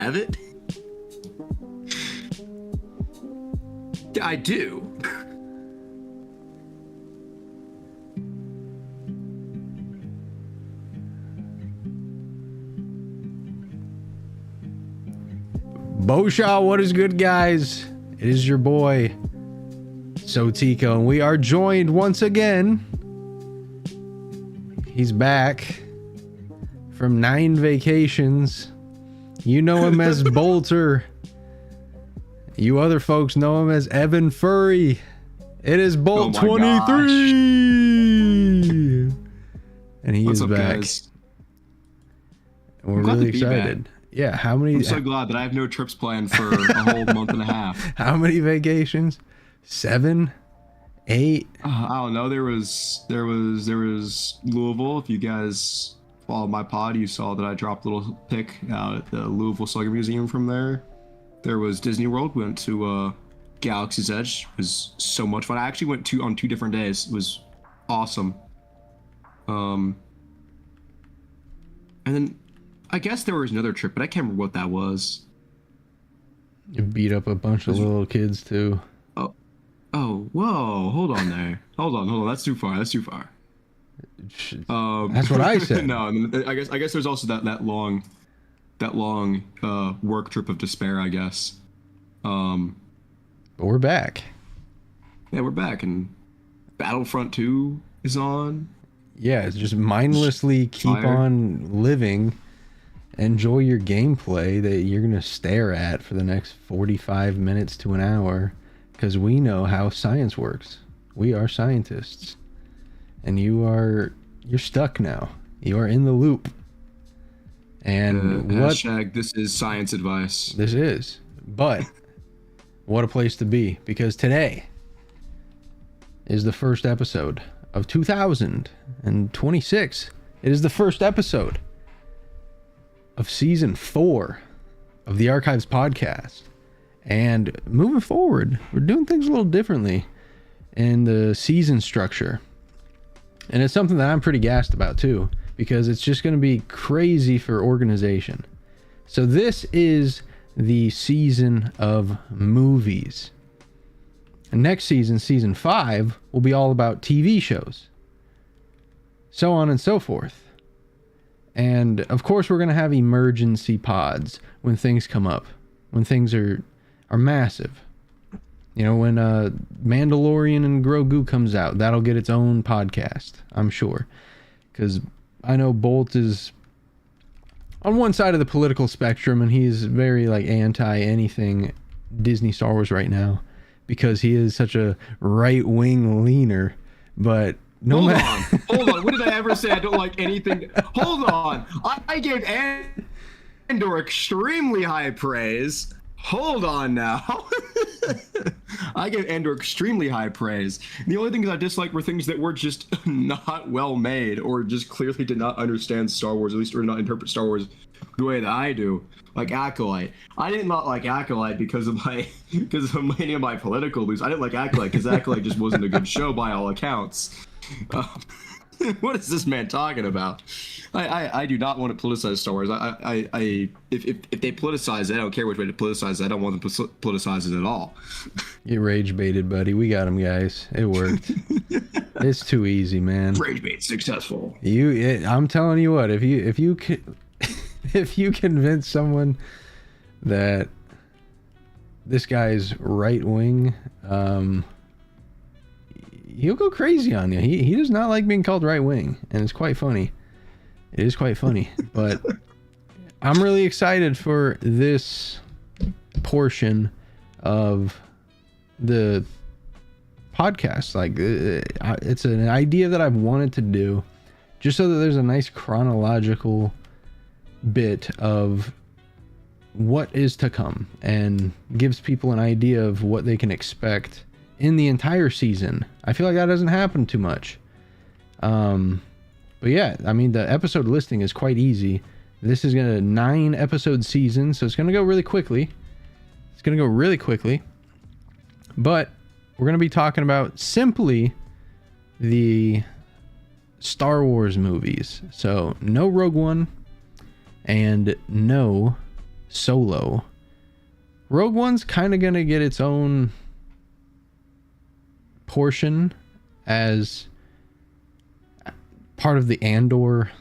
have it? I do. Boshaw, what is good, guys? It is your boy, AlsoTeeko, and we are joined once again. He's back from 9 vacations. You know him as Bolter. You other folks know him as Evan Furry. It is Bolt 23. And he is back. Guys? And we're really excited. Yeah, how many? I'm so glad that I have no trips planned for a whole month and a half. How many vacations? 7? 8? I don't know. There was Louisville. If you guys followed my pod, you saw that I dropped a little pic out at the Louisville Slugger Museum from there. There was Disney World. Went to Galaxy's Edge. It was so much fun. I actually went on 2 different days. It was awesome. And then I guess there was another trip, but I can't remember what that was. You beat up a bunch of little kids too. Oh, whoa! Hold on there. Hold on. That's too far. That's what I said. No, I mean, I guess there's also that long work trip of despair, I guess. But we're back. Yeah, we're back, and Battlefront 2 is on. Yeah, it's just mindlessly keep on living. Enjoy your gameplay that you're gonna stare at for the next 45 minutes to an hour, because we know how science works. We are scientists, and you're stuck now. You are in the loop. And hashtag this is science advice. This is, but what a place to be, because today is the first episode of 2026. It is the first episode of season 4 of the Archives podcast. And moving forward, we're doing things a little differently in the season structure. And it's something that I'm pretty gassed about too, because it's just going to be crazy for organization. So this is the season of movies. And next season, season 5, will be all about TV shows. So on and so forth. And of course, we're going to have emergency pods when things come up, when things are massive. You know, when Mandalorian and Grogu comes out, that'll get its own podcast, I'm sure. Because I know Bolt is on one side of the political spectrum, and he's very like anti anything Disney Star Wars right now, because he is such a right-wing leaner. But hold on. What did I ever say? I don't like anything. Hold on. I gave Andor extremely high praise. Hold on now. I gave Andor extremely high praise. The only things I disliked were things that were just not well made, or just clearly did not understand Star Wars, at least, or not interpret Star Wars the way that I do. Like Acolyte. I did not like Acolyte because of many of my political views. I didn't like Acolyte because Acolyte just wasn't a good show by all accounts. What is this man talking about? I do not want to politicize Star Wars. If they politicize it, I don't care which way to politicize it. I don't want them to politicize it at all. You rage baited, buddy. We got him, guys. It worked. It's too easy, man. Rage bait successful. I'm telling you what. If you convince someone that this guy's right wing, he'll go crazy on you. He does not like being called right wing, and it's quite funny. It is quite funny, but I'm really excited for this portion of the podcast. Like, it's an idea that I've wanted to do, just so that there's a nice chronological bit of what is to come, and gives people an idea of what they can expect in the entire season. I feel like that doesn't happen too much. But yeah, I mean, the episode listing is quite easy. This is a 9 episode season, so it's going to go really quickly. But we're going to be talking about simply the Star Wars movies. So no Rogue One and no Solo. Rogue One's kind of going to get its own portion as part of the Andor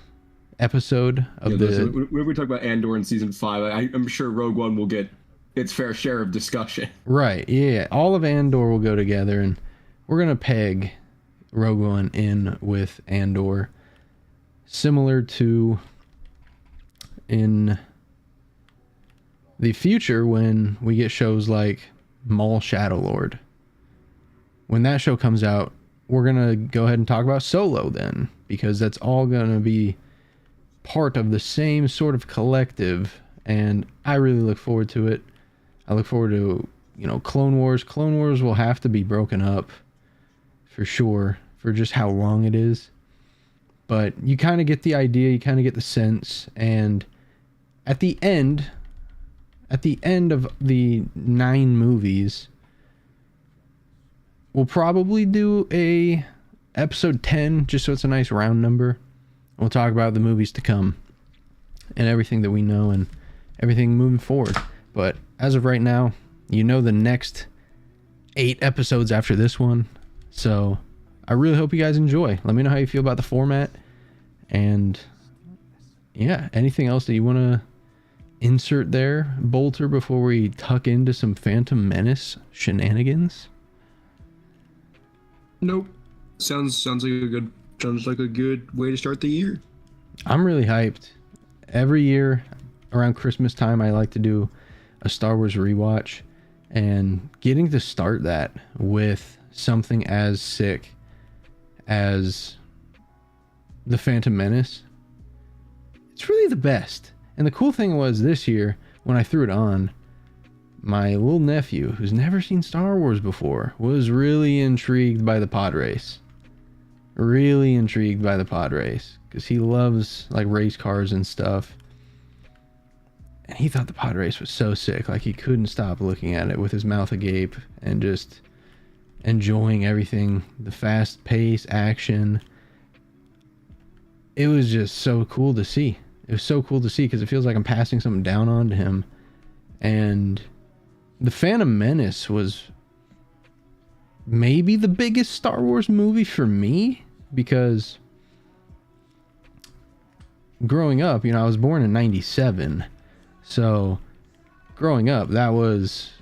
episode of when we talk about Andor in season 5, I'm sure Rogue One will get its fair share of discussion. Right, yeah. All of Andor will go together, and we're going to peg Rogue One in with Andor, similar to in the future when we get shows like Maul Shadowlord. When that show comes out, we're going to go ahead and talk about Solo then, because that's all going to be part of the same sort of collective, and I really look forward to it. I look forward to, Clone Wars. Clone Wars will have to be broken up for sure, for just how long it is. But you kind of get the idea, you kind of get the sense, and at the end of the 9 movies, we'll probably do a episode 10, just so it's a nice round number. We'll talk about the movies to come and everything that we know and everything moving forward. But as of right now, the next 8 episodes after this one. So I really hope you guys enjoy. Let me know how you feel about the format. And yeah, anything else that you want to insert there, Bolter, before we tuck into some Phantom Menace shenanigans? Nope. Sounds like a good way to start the year. I'm really hyped. Every year around Christmas time, I like to do a Star Wars rewatch, and getting to start that with something as sick as the Phantom Menace, it's really the best. And the cool thing was this year, when I threw it on, my little nephew, who's never seen Star Wars before, was really intrigued by the pod race. Really intrigued by the pod race, because he loves like race cars and stuff. And he thought the pod race was so sick, like he couldn't stop looking at it with his mouth agape and just enjoying everything, the fast pace, action. It was just so cool to see. It was so cool to see, because it feels like I'm passing something down on to him. And the Phantom Menace was maybe the biggest Star Wars movie for me, because growing up, I was born in 97. So growing up, that was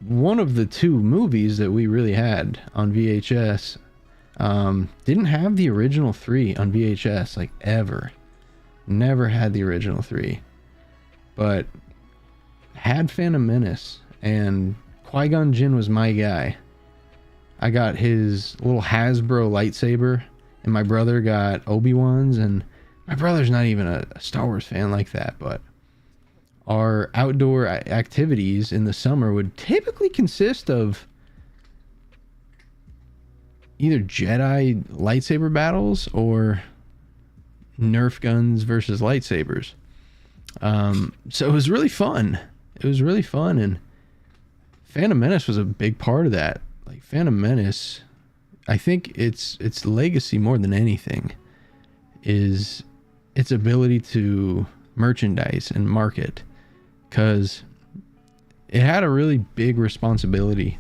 one of the 2 movies that we really had on VHS. Didn't have the original 3 on VHS, like, ever. Never had the original 3. But had Phantom Menace, and Qui-Gon Jinn was my guy. I got his little Hasbro lightsaber, and my brother got Obi-Wan's, and my brother's not even a Star Wars fan like that, but our outdoor activities in the summer would typically consist of either Jedi lightsaber battles or Nerf guns versus lightsabers. So it was really fun. And Phantom Menace was a big part of that. Like, Phantom Menace, I think its legacy more than anything is its ability to merchandise and market, because it had a really big responsibility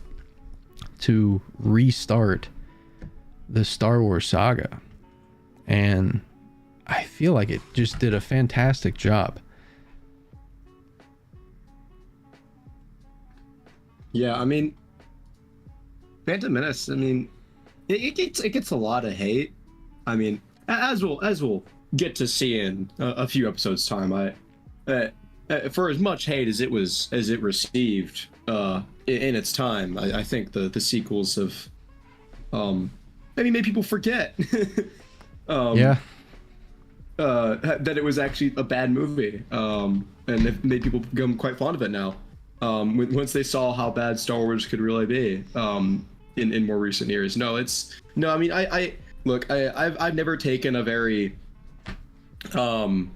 to restart the Star Wars saga, and I feel like it just did a fantastic job. Yeah, Phantom Menace, it gets a lot of hate. As we'll get to see in a few episodes time. For as much hate as it received in its time, I think the sequels have made people forget that it was actually a bad movie, and it made people become quite fond of it now. Once they saw how bad Star Wars could really be in more recent years. I've never taken a very I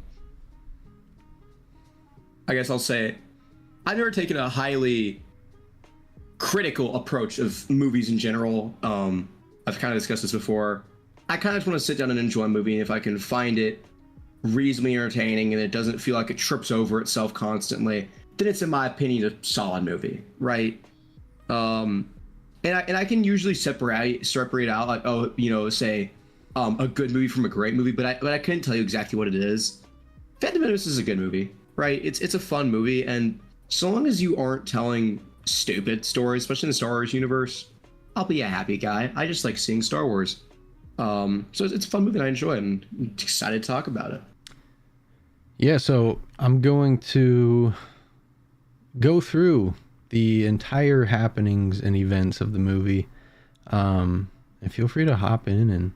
guess I'll say I've never taken a highly critical approach of movies in general. I've kind of discussed this before. I kind of just want to sit down and enjoy a movie, and if I can find it reasonably entertaining and it doesn't feel like it trips over itself constantly, then it's, in my opinion, a solid movie, right? And I can usually separate out, like, oh, you know, say a good movie from a great movie, but I couldn't tell you exactly what it is. Phantom Menace is a good movie, right? It's a fun movie, and so long as you aren't telling stupid stories, especially in the Star Wars universe, I'll be a happy guy. I just like seeing Star Wars. So it's a fun movie and I enjoy it, and I'm excited to talk about it. Yeah, so I'm going to go through the entire happenings and events of the movie. And feel free to hop in and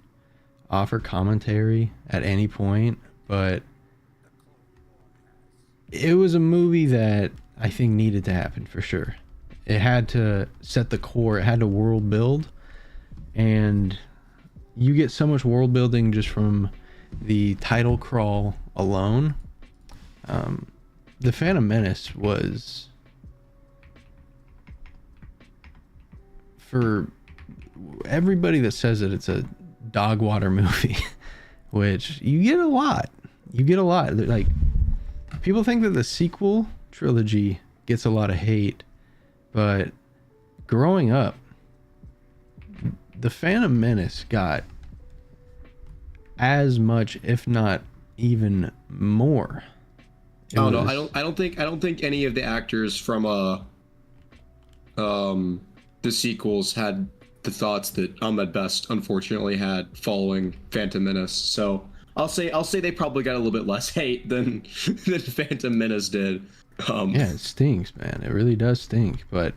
offer commentary at any point, but it was a movie that I think needed to happen for sure. It had to set the core, it had to world build, and you get so much world building just from the title crawl alone. The Phantom Menace was, for everybody that says that it's a dog water movie, which you get a lot. Like, people think that the sequel trilogy gets a lot of hate, but growing up, the Phantom Menace got as much, if not even more. No, I don't think any of the actors from the sequels had the thoughts that Ahmed Best unfortunately had following Phantom Menace. So I'll say they probably got a little bit less hate than Phantom Menace did. Yeah, it stinks, man. It really does stink. But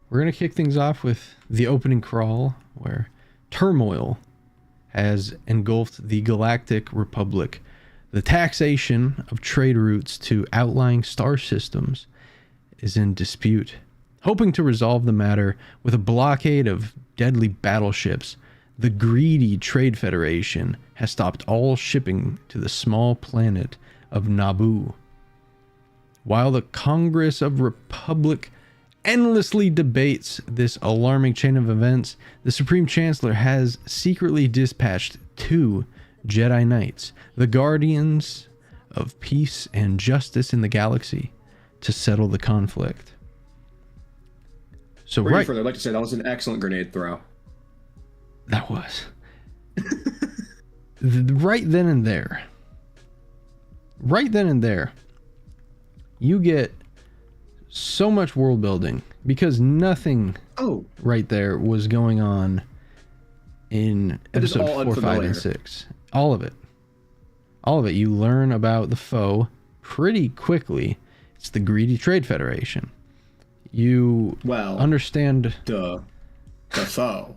we're gonna kick things off with the opening crawl, where turmoil has engulfed the Galactic Republic. The taxation of trade routes to outlying star systems is in dispute. Hoping to resolve the matter with a blockade of deadly battleships, the greedy Trade Federation has stopped all shipping to the small planet of Naboo. While the Congress of Republic endlessly debates this alarming chain of events, the Supreme Chancellor has secretly dispatched 2 Jedi Knights, the guardians of peace and justice in the galaxy, to settle the conflict. So I'd like to say that was an excellent grenade throw. That was. Right then and there, you get so much world building, because nothing right there was going on in episode 4, 5, and 6. All of it. You learn about the foe pretty quickly. It's the greedy Trade Federation. You understand the foe.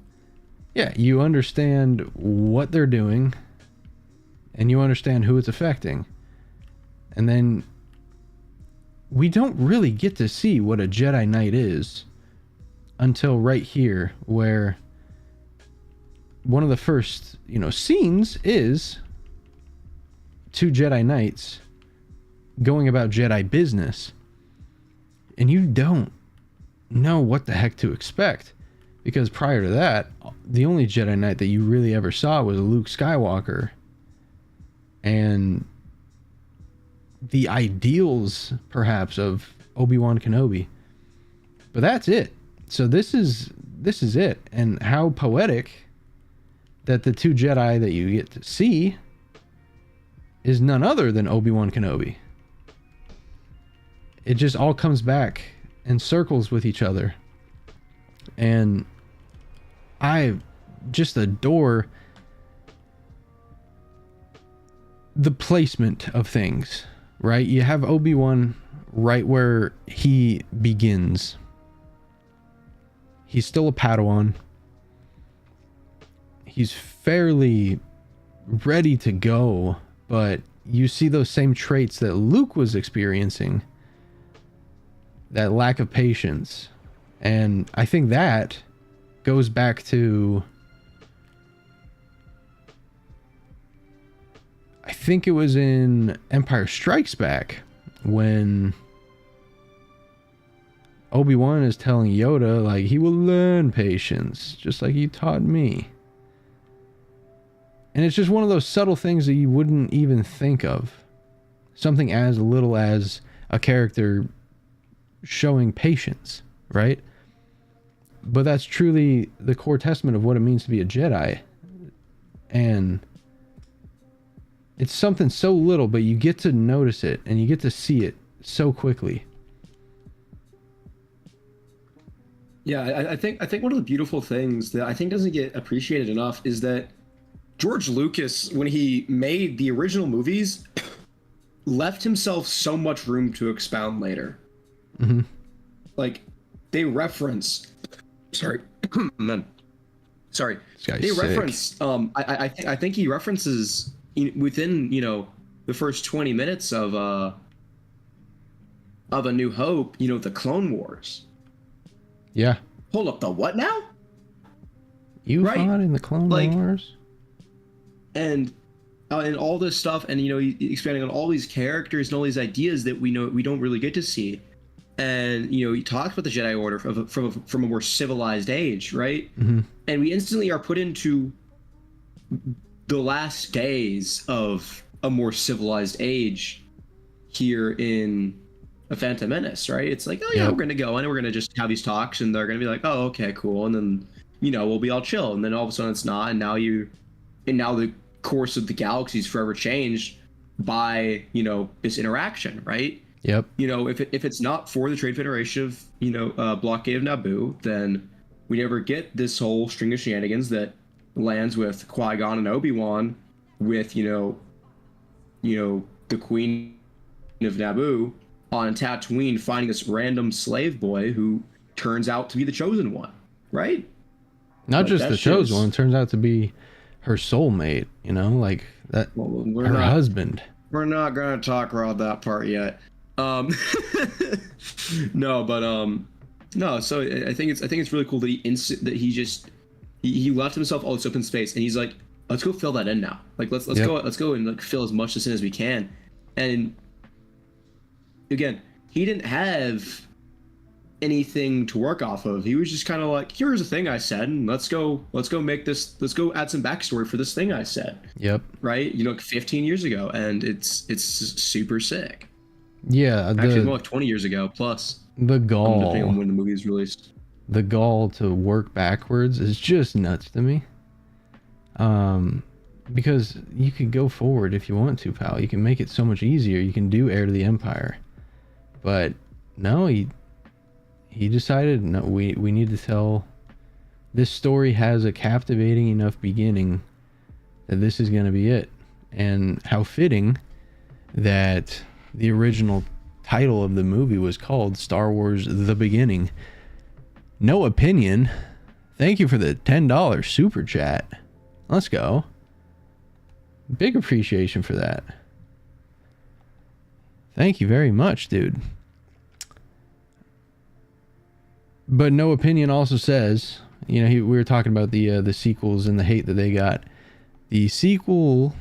Yeah, you understand what they're doing, and you understand who it's affecting. And then we don't really get to see what a Jedi Knight is until right here, where one of the first, scenes is 2 Jedi Knights going about Jedi business. And you don't know what the heck to expect, because prior to that, the only Jedi Knight that you really ever saw was Luke Skywalker, and the ideals perhaps of Obi-Wan Kenobi. But that's it. So this is it. And how poetic that the 2 Jedi that you get to see is none other than Obi-Wan Kenobi. It just all comes back and circles with each other. And I just adore the placement of things, right? You have Obi-Wan right where he begins. He's still a Padawan. He's fairly ready to go, but you see those same traits that Luke was experiencing. That lack of patience. And I think that goes back to, I think it was in Empire Strikes Back, when Obi-Wan is telling Yoda, like, he will learn patience, just like you taught me. And it's just one of those subtle things that you wouldn't even think of. Something as little as a character showing patience, right? But that's truly the core testament of what it means to be a Jedi. And it's something so little, but you get to notice it and you get to see it so quickly. Yeah, I think one of the beautiful things that I think doesn't get appreciated enough is that George Lucas, when he made the original movies, left himself so much room to expound later. Mm-hmm. Like, they reference... Sorry. Man. Sorry. They reference... I think he references within, the first 20 minutes of A New Hope, the Clone Wars. Yeah. Hold up, the what now? You fought in the Clone Wars? And all this stuff, and expanding on all these characters and all these ideas that we don't really get to see. And he talks about the Jedi Order from a more civilized age, right? Mm-hmm. And we instantly are put into the last days of a more civilized age here in A Phantom Menace, right? It's like, we're gonna go and we're gonna just have these talks, and they're gonna be like, oh, okay, cool, and then we'll be all chill, and then all of a sudden it's not, and now the course of the galaxy is forever changed by this interaction, right? Yep. If it's not for the Trade Federation of blockade of Naboo, then we never get this whole string of shenanigans that lands with Qui-Gon and Obi-Wan with the Queen of Naboo on Tatooine finding this random slave boy who turns out to be the chosen one, right? Not just the chosen one, turns out to be her soulmate, like that. Well, her husband. We're not gonna talk about that part yet. No. So I think it's really cool that he left himself all this open space, and he's like, let's go fill that in now. Like let's go and fill as much in as we can. And again, he didn't have anything to work off of. He was just kind of like, here's a thing I said, and let's go make this, let's go add some backstory for this thing I said. Yep. Right? 15 years ago, and it's super sick. Yeah. Actually, more like 20 years ago plus. The gall. Depending on when the movie is released. The gall to work backwards is just nuts to me. Because you can go forward if you want to, pal. You can make it so much easier. You can do Heir to the Empire. But no, he decided, no, we need to tell... This story has a captivating enough beginning that this is going to be it. And how fitting that the original title of the movie was called Star Wars The Beginning. No opinion. Thank you for the $10 super chat. Let's go. Big appreciation for that. Thank you very much, dude. But No Opinion also says, we were talking about the sequels and the hate that they got. The sequel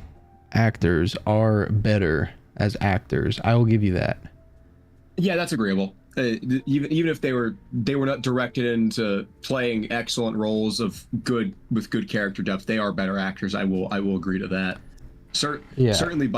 actors are better as actors. I will give you that. Yeah, that's agreeable. Even if they were not directed into playing excellent roles with good character depth, they are better actors. I will agree to that. Certainly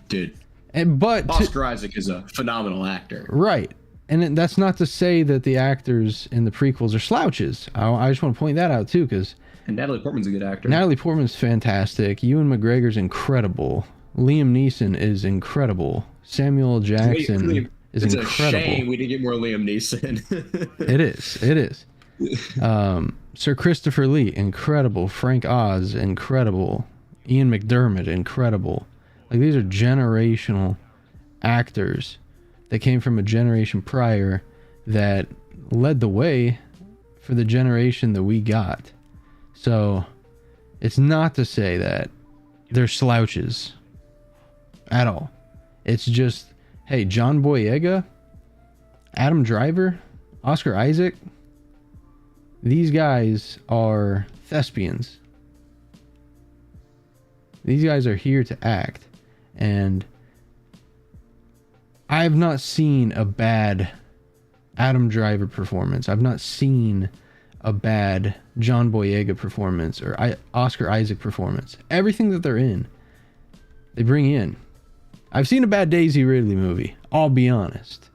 dude. But Oscar Isaac is a phenomenal actor. Right. And that's not to say that the actors in the prequels are slouches. I just want to point that out too, because Natalie Portman's a good actor. Natalie Portman's fantastic. Ewan McGregor's incredible. Liam Neeson is incredible. Samuel Jackson is incredible. It's a shame we didn't get more Liam Neeson. It is. Sir Christopher Lee, incredible. Frank Oz, incredible. Ian McDermott, incredible. Like, these are generational actors that came from a generation prior that led the way for the generation that we got. So it's not to say that they're slouches at all. It's just, hey, John Boyega, Adam Driver, Oscar Isaac, these guys are thespians. These guys are here to act. And I've not seen a bad Adam Driver performance. I've not seen a bad John Boyega performance or Oscar Isaac performance. Everything that they're in, they bring in. I've seen a bad Daisy Ridley movie. I'll be honest.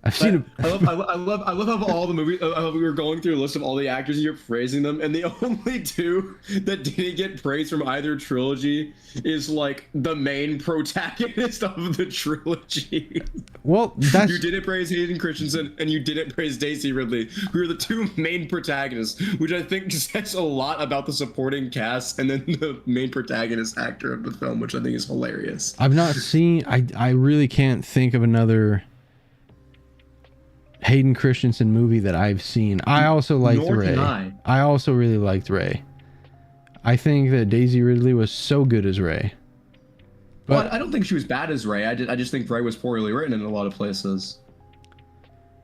I've seen. I love how all the movies. We were going through a list of all the actors and you're praising them, and the only two that didn't get praise from either trilogy is like the main protagonist of the trilogy. Well, that's you didn't praise Hayden Christensen and you didn't praise Daisy Ridley, who are the two main protagonists, which I think says a lot about the supporting cast and then the main protagonist actor of the film, which I think is hilarious. I've not seen. I really can't think of another Hayden Christensen movie that I've seen. I also liked Ray. I also really liked Ray. I think that Daisy Ridley was so good as Ray. But well, I don't think she was bad as Ray. I just think Ray was poorly written in a lot of places.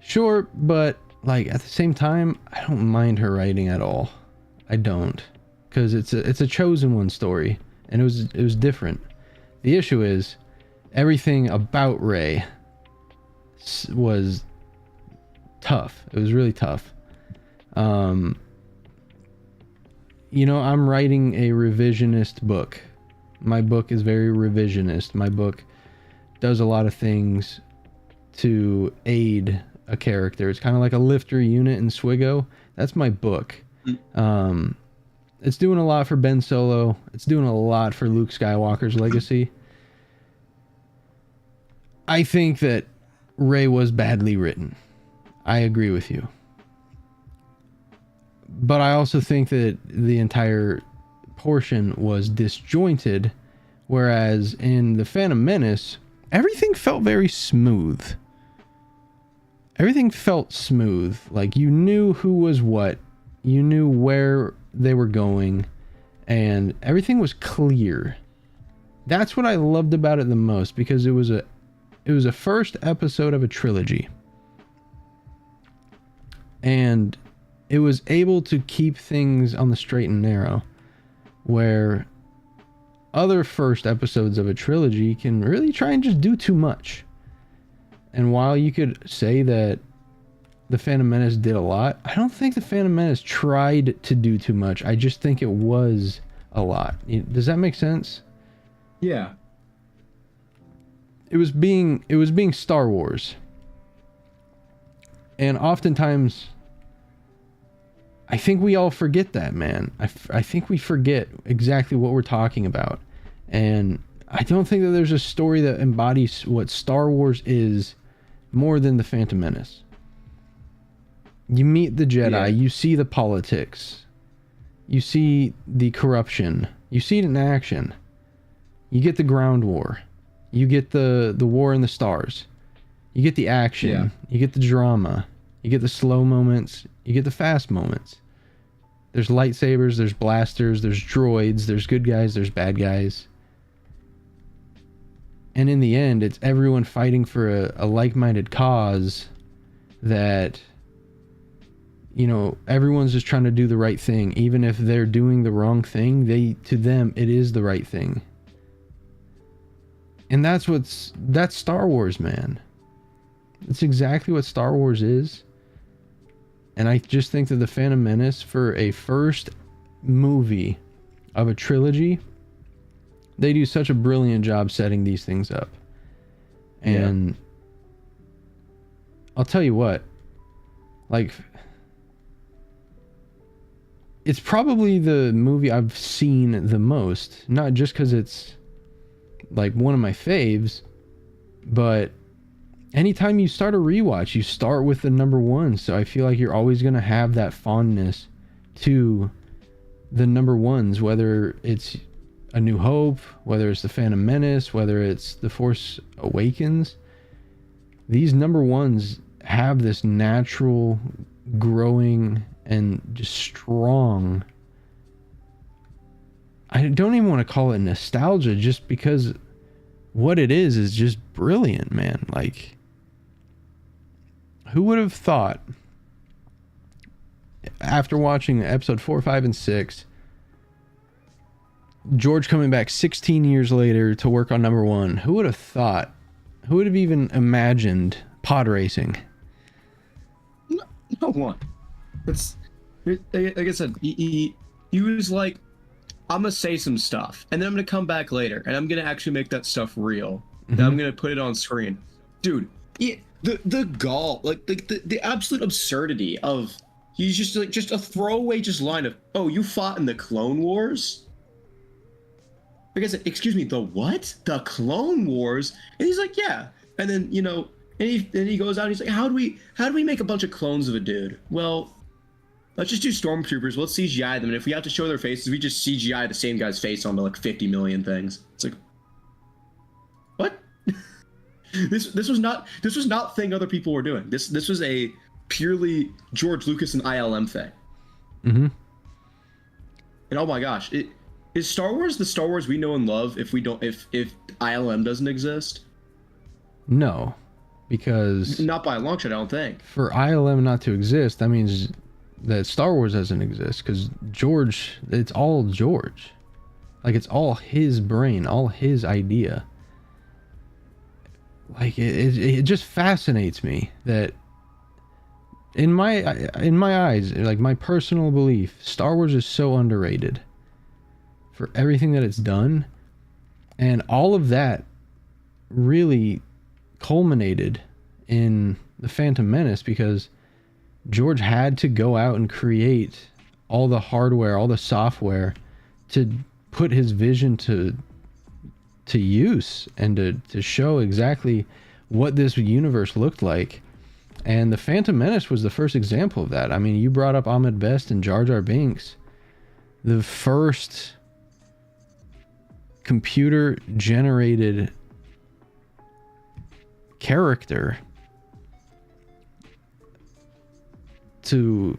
Sure, but like at the same time, I don't mind her writing at all. I don't, because it's a chosen one story, and it was different. The issue is everything about Ray was tough. It was really tough. I'm writing a revisionist book. My book is very revisionist. My book does a lot of things to aid a character. It's kind of like a lifter unit in Swigo. That's my book. It's doing a lot for Ben Solo. It's doing a lot for Luke Skywalker's legacy. I think that Rey was badly written. I agree with you. But I also think that the entire portion was disjointed, whereas in The Phantom Menace, everything felt very smooth. Everything felt smooth. Like you knew who was what, you knew where they were going, and everything was clear. That's what I loved about it the most, because it was a first episode of a trilogy. And it was able to keep things on the straight and narrow, where other first episodes of a trilogy can really try and just do too much. And while you could say that The Phantom Menace did a lot, I don't think The Phantom Menace tried to do too much. I just think it was a lot. Does that make sense? Yeah. It was being Star Wars. And oftentimes, I think we all forget that, man. I think we forget exactly what we're talking about. And I don't think that there's a story that embodies what Star Wars is more than The Phantom Menace. You meet the Jedi, yeah. You see the politics. You see the corruption. You see it in action. You get the ground war. You get the war in the stars. You get the action. Yeah. You get the drama. You get the slow moments. You get the fast moments. There's lightsabers, there's blasters, there's droids, there's good guys, there's bad guys. And in the end, it's everyone fighting for a like-minded cause that, everyone's just trying to do the right thing. Even if they're doing the wrong thing, to them, it is the right thing. And that's Star Wars, man. It's exactly what Star Wars is. And I just think that The Phantom Menace, for a first movie of a trilogy, they do such a brilliant job setting these things up. And I'll tell you what, like, it's probably the movie I've seen the most, not just because it's like one of my faves, but anytime you start a rewatch, you start with the number one. So I feel like you're always going to have that fondness to the number ones, whether it's A New Hope, whether it's The Phantom Menace, whether it's The Force Awakens. These number ones have this natural growing and just strong, I don't even want to call it nostalgia, just because what it is just brilliant, man. Like, who would have thought, after watching episode 4, 5, and 6, George coming back 16 years later to work on number one, who would have thought, who would have even imagined pod racing? No one. like I said, he was like, I'm gonna say some stuff, and then I'm gonna come back later, and I'm gonna actually make that stuff real. Then I'm gonna put it on screen, dude. The gall, like the absolute absurdity of he's just a throwaway line of, oh, you fought in the Clone Wars. Like I said, excuse me, the what? The Clone Wars? And he's like, yeah. And then and he goes out and he's like, how do we make a bunch of clones of a dude? Well, let's just do stormtroopers. Let's CGI them, and if we have to show their faces, we just CGI the same guy's face onto like 50 million things. It's like, what? This was not thing other people were doing. This was a purely George Lucas and ILM thing. Mm-hmm. And oh my gosh, is Star Wars the Star Wars we know and love if ILM doesn't exist? No, because not by a long shot, I don't think. For ILM not to exist, that means that Star Wars doesn't exist, because George, it's all George. Like, it's all his brain, all his idea. Like, it just fascinates me that in my eyes, like my personal belief, Star Wars is so underrated for everything that it's done, and all of that really culminated in the Phantom Menace, because George had to go out and create all the hardware, all the software to put his vision to use and to show exactly what this universe looked like. And the Phantom Menace was the first example of that. I mean, you brought up Ahmed Best and Jar Jar Binks. The first computer generated character to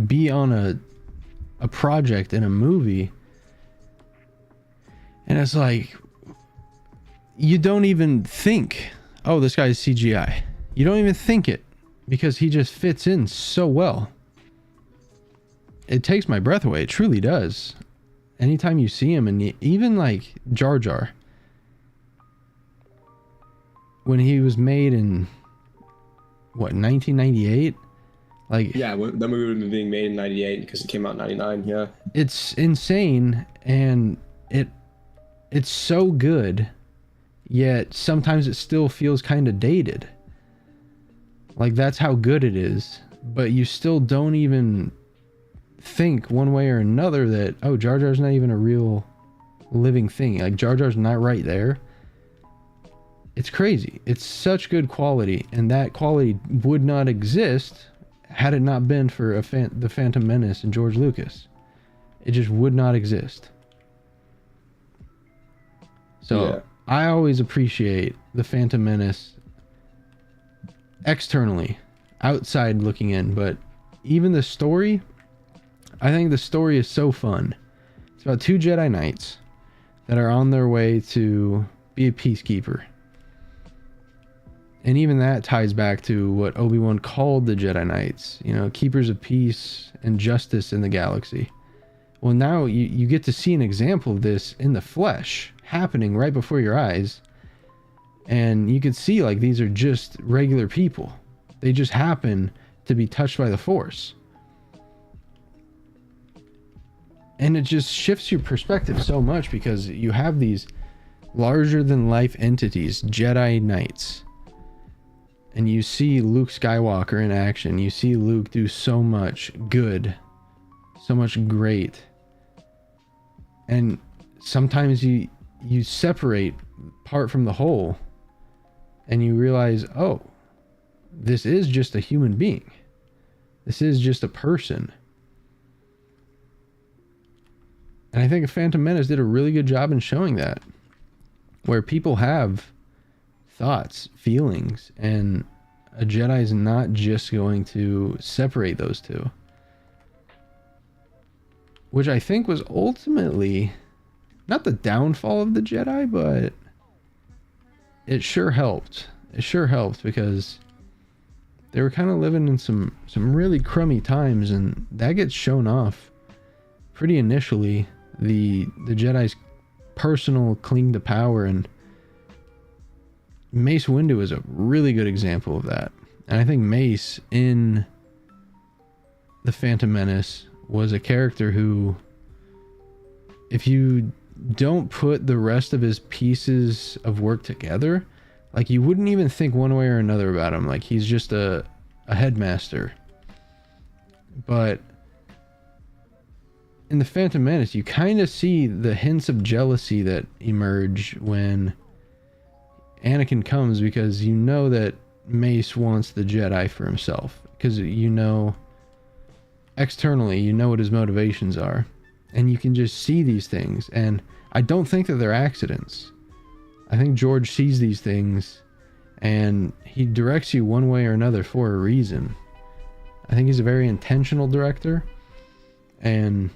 be on a project in a movie, and it's like, you don't even think, oh, this guy's CGI. You don't even think it, because he just fits in so well. It takes my breath away. It truly does. Anytime you see him, and even like Jar Jar, when he was made in what, 1998, like, yeah, that movie would have been being made in 98 because it came out in 99. Yeah, it's insane, and it's so good, yet sometimes it still feels kind of dated. Like, that's how good it is, but you still don't even think one way or another that, oh, Jar Jar's not even a real living thing. Like, Jar Jar's not right there. It's crazy. It's such good quality, and that quality would not exist had it not been for the Phantom Menace and George Lucas. It just would not exist. So yeah. I always appreciate the Phantom Menace externally, outside looking in, but even the story, I think the story is so fun. It's about two Jedi Knights that are on their way to be a peacekeeper. And even that ties back to what Obi-Wan called the Jedi Knights, keepers of peace and justice in the galaxy. Well, now you get to see an example of this in the flesh happening right before your eyes. And you can see, like, these are just regular people. They just happen to be touched by the Force. And it just shifts your perspective so much, because you have these larger than life entities, Jedi Knights. And you see Luke Skywalker in action. You see Luke do so much good, so much great. And sometimes you separate part from the whole, and you realize, oh, this is just a human being. This is just a person. And I think Phantom Menace did a really good job in showing that, where people have thoughts, feelings, and a Jedi is not just going to separate those two. Which I think was ultimately not the downfall of the Jedi, but it sure helped. It sure helped, because they were kind of living in some really crummy times, and that gets shown off pretty initially. The Jedi's personal cling to power, and Mace Windu is a really good example of that. And I think Mace in the Phantom Menace was a character who, if you don't put the rest of his pieces of work together, like, you wouldn't even think one way or another about him. Like, he's just a headmaster. But in the Phantom Menace, you kind of see the hints of jealousy that emerge when Anakin comes, because you know that Mace wants the Jedi for himself, because you know externally, you know what his motivations are, and you can just see these things. And I don't think that they're accidents. I think George sees these things and he directs you one way or another for a reason. I think he's a very intentional director, and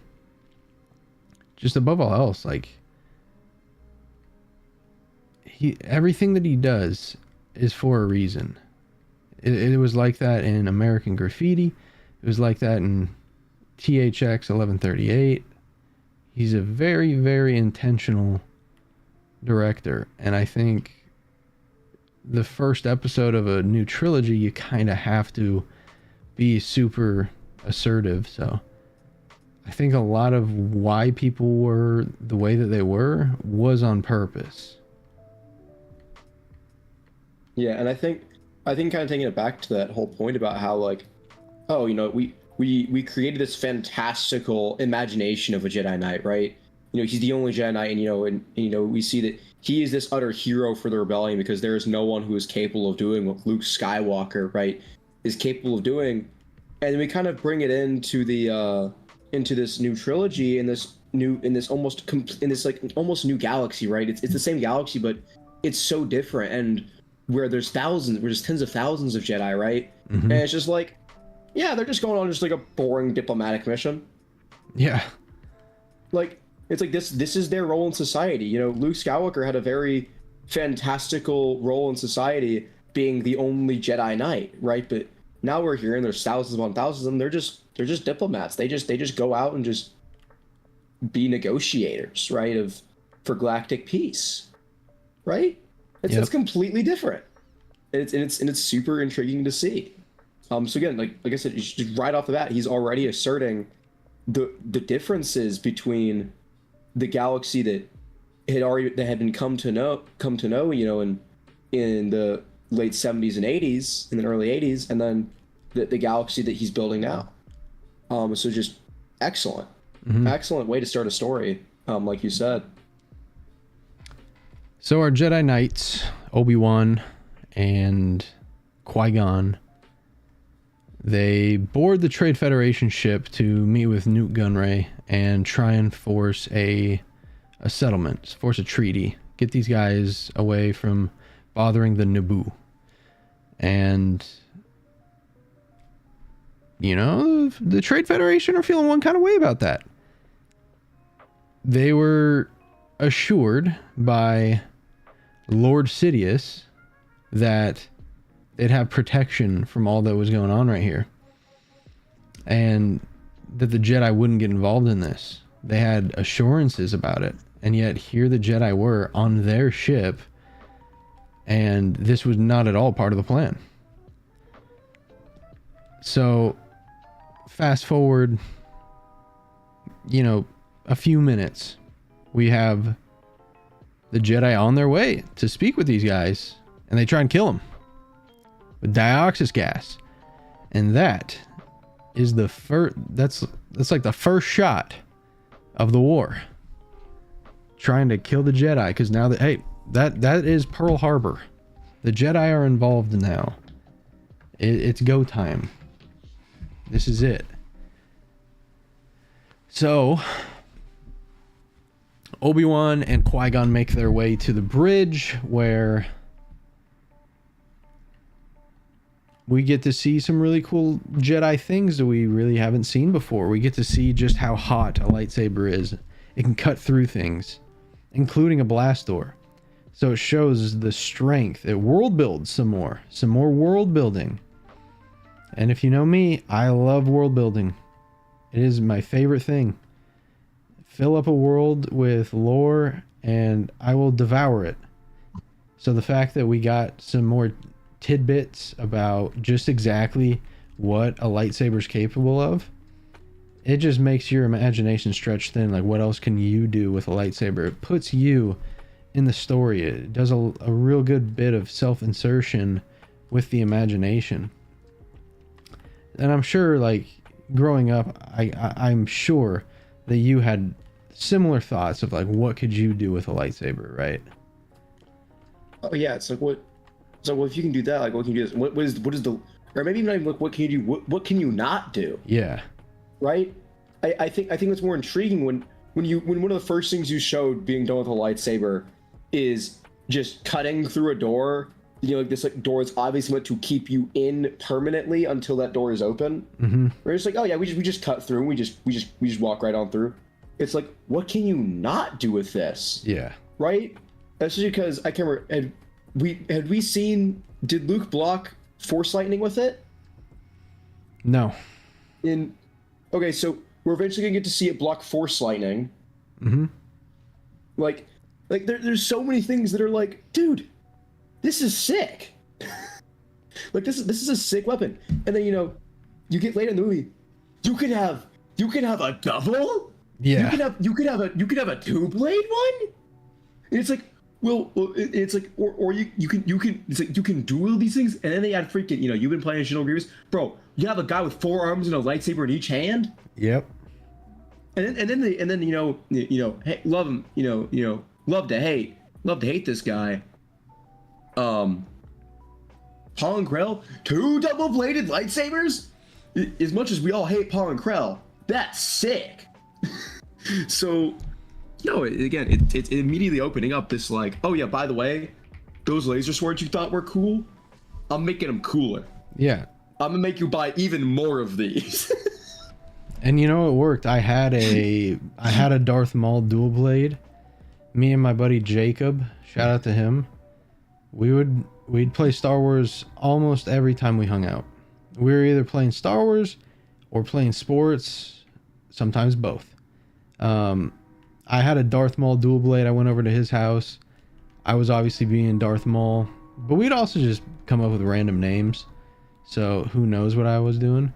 just above all else, like, everything that he does is for a reason. It was like that in American Graffiti. It was like that in THX 1138. He's a very, very intentional director, and I think the first episode of a new trilogy, you kind of have to be super assertive. So I think a lot of why people were the way that they were was on purpose. Yeah, and I think kind of taking it back to that whole point about how, like, oh, you know, we created this fantastical imagination of a Jedi Knight, right? You know, he's the only Jedi Knight, and you know, we see that he is this utter hero for the rebellion because there is no one who is capable of doing what Luke Skywalker, right, is capable of doing. And we kind of bring it into this new trilogy, in this almost new galaxy, right? It's the same galaxy, but it's so different, and where there's tens of thousands of Jedi, right? Mm-hmm. And it's just like, yeah, they're just going on just like a boring diplomatic mission. Yeah. Like, it's like this is their role in society. You know, Luke Skywalker had a very fantastical role in society, being the only Jedi Knight, right? But now we're here and there's thousands upon thousands of them. They're just diplomats. They just go out and just be negotiators, right? For galactic peace. Right? It's completely different. And it's super intriguing to see. So again, like I said, just right off the bat, he's already asserting the differences between the galaxy that had been come to know, you know, in the late 70s and 80s, and then early 80s, and then the galaxy that he's building now. So just excellent. Mm-hmm. Excellent way to start a story, like you said. So our Jedi Knights, Obi-Wan and Qui-Gon, they board the Trade Federation ship to meet with Newt Gunray and try and force a settlement, force a treaty, get these guys away from bothering the Naboo. And, you know, the Trade Federation are feeling one kind of way about that. They were assured by Lord Sidious that they'd have protection from all that was going on right here, and that the Jedi wouldn't get involved in this. They had assurances about it, and yet here the Jedi were on their ship, and this was not at all part of the plan. So fast forward, you know, a few minutes, we have the Jedi on their way to speak with these guys, and they try and kill them with dioxis gas. And that is the first, that's like the first shot of the war, trying to kill the Jedi, because now that, hey, that is Pearl Harbor. The Jedi are involved now. It's go time. This is it. So Obi-Wan and Qui-Gon make their way to the bridge, where we get to see some really cool Jedi things that we really haven't seen before. We get to see just how hot a lightsaber is. It can cut through things, including a blast door. So it shows the strength. It world builds some more world building. And if you know me, I love world building. It is my favorite thing. Fill up a world with lore and I will devour it. So the fact that we got some more tidbits about just exactly what a lightsaber is capable of it just makes your imagination stretch thin. Like, what else can you do with a lightsaber? It puts you in the story. It does a real good bit of self-insertion with the imagination. And I'm sure, like, growing up, I'm sure that you had similar thoughts of, like, what could you do with a lightsaber, right? Oh yeah, it's like what? So well, if you can do that, like what can you do? What is the? Or maybe not even like what can you do? What can you not do? Yeah. Right. I think what's more intriguing when one of the first things you showed being done with a lightsaber is just cutting through a door. You know, like this like door is obviously meant to keep you in permanently until that door is open. Mm-hmm. We're just like, oh yeah, we just cut through. We just walk right on through. It's like, what can you not do with this? Yeah. Right. Especially because I can't remember. Had we seen? Did Luke block Force lightning with it? No. Okay, so we're eventually gonna get to see it block Force lightning. Mm-hmm. Like there's so many things that are like, dude, this is sick. Like this is a sick weapon. And then you get later in the movie, you could have a double. Yeah. You could have a two-blade one. And it's like, well, it's like, or you can it's like you can duel these things, and then they add freaking, you've been playing Shadow Grievous, bro. You have a guy with 4 arms and a lightsaber in each hand. Yep. And then hey, love him, love to hate this guy. Paul and Krell, 2 double-bladed lightsabers. As much as we all hate Paul and Krell, that's sick. So, again, it's immediately opening up this like, oh yeah, by the way, those laser swords you thought were cool, I'm making them cooler. Yeah. I'm gonna make you buy even more of these. And it worked. I had a Darth Maul dual blade. Me and my buddy Jacob, shout out to him. We'd play Star Wars almost every time we hung out. We were either playing Star Wars or playing sports, sometimes both. I had a Darth Maul dual blade. I went over to his house. I was obviously being Darth Maul, but we'd also just come up with random names. So who knows what I was doing.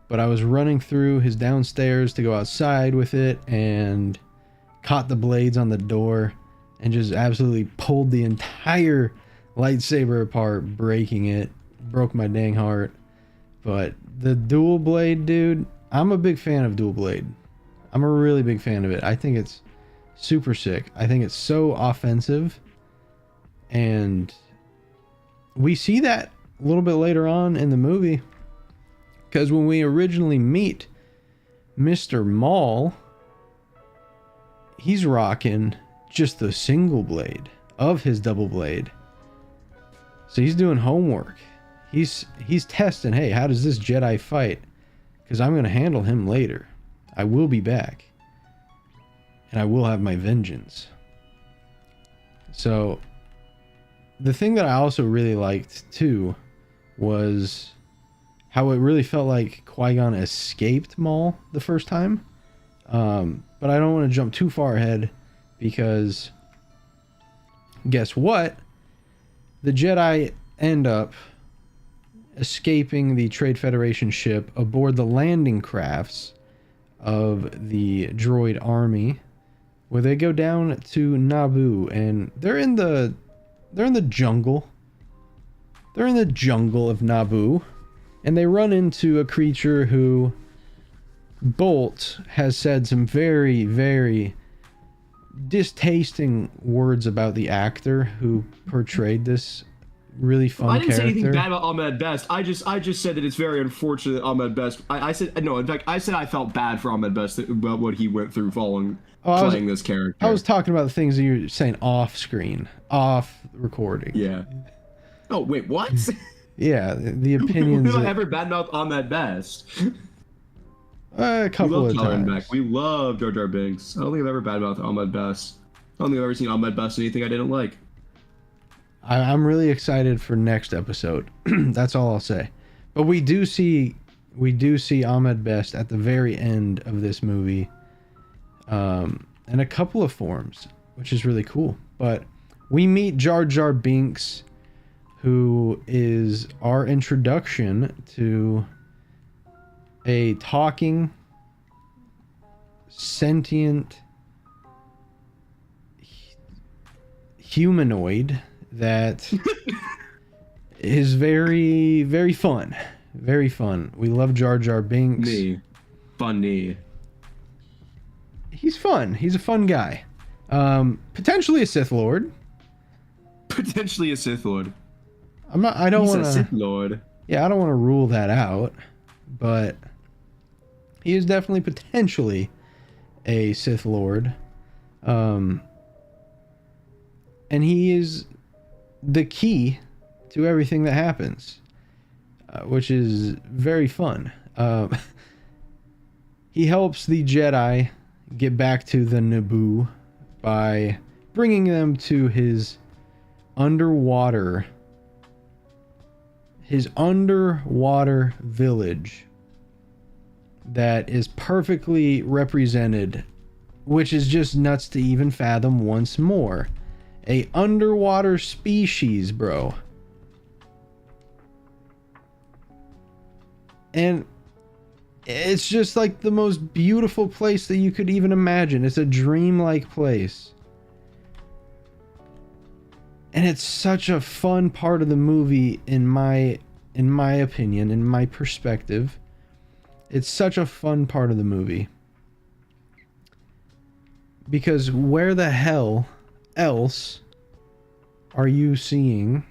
But I was running through his downstairs to go outside with it and caught the blades on the door and just absolutely pulled the entire lightsaber apart, breaking it. Broke my dang heart. But the dual blade, dude, I'm a big fan of dual blade. I'm a really big fan of it. I think it's super sick. I think it's so offensive. And we see that a little bit later on in the movie. Because when we originally meet Mr. Maul, he's rocking just the single blade of his double blade. So he's doing homework. He's testing, hey, how does this Jedi fight? Because I'm going to handle him later. I will be back. And I will have my vengeance. So the thing that I also really liked too was how it really felt like Qui-Gon escaped Maul the first time. But I don't want to jump too far ahead because guess what? The Jedi end up escaping the Trade Federation ship aboard the landing crafts of the droid army, where they go down to Naboo, and they're in the jungle. They're in the jungle of Naboo, and they run into a creature who Bolt has said some very, very distasting words about the actor who portrayed this really fun character. I didn't say anything bad about Ahmed Best. I just said that it's very unfortunate that Ahmed Best. I said no. In fact, I said I felt bad for Ahmed Best about what he went through playing this character. I was talking about the things that you're saying off screen, off recording. Yeah. Oh wait, what? Yeah, the opinions. We don't ever badmouth Ahmed Best. A couple of times. Back. We love Jar Jar Binks. I don't think I've ever badmouthed Ahmed Best. I don't think I've ever seen Ahmed Best in anything I didn't like. I'm really excited for next episode. That's all I'll say. But we do see Ahmed Best at the very end of this movie, in a couple of forms, which is really cool. But we meet Jar Jar Binks, who is our introduction to a talking sentient humanoid that is very, very fun. Very fun. We love Jar Jar Binks. Funny. He's fun. He's a fun guy. Potentially a Sith Lord. Potentially a Sith Lord. I don't want He's a Sith Lord. Yeah, I don't want to rule that out, but he is definitely potentially a Sith Lord. And he is the key to everything that happens, which is very fun. He helps the Jedi get back to the Naboo by bringing them to his underwater village that is perfectly represented, which is just nuts to even fathom once more. A underwater species, bro. And it's just like the most beautiful place that you could even imagine. It's a dreamlike place. And it's such a fun part of the movie in my opinion, in my perspective. It's such a fun part of the movie. Because where the hell else are you seeing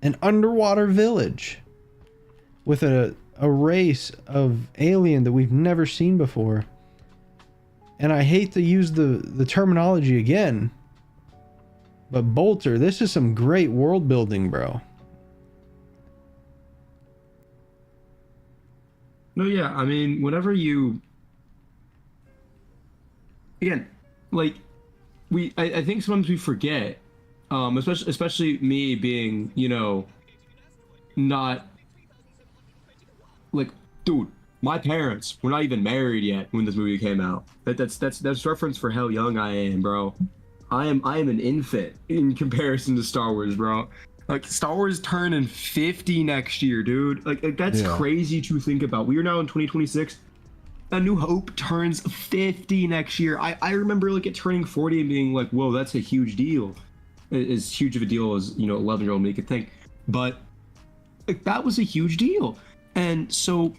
an underwater village with a race of alien that we've never seen before? And I hate to use the terminology again, but Bolter, this is some great world building, bro. No, yeah, I mean, whenever you... Again, like, I think sometimes we forget, especially me being, you know, not... Like, dude, my parents were not even married yet when this movie came out. That's reference for how young I am, bro. I am an infant in comparison to Star Wars, bro. Like, Star Wars turning 50 next year, dude. Like that's crazy to think about. We are now in 2026. A New Hope turns 50 next year. I remember like it turning 40 and being like, whoa, that's a huge deal. As huge of a deal as, you know, 11-year-old me could think. But like, that was a huge deal. And so,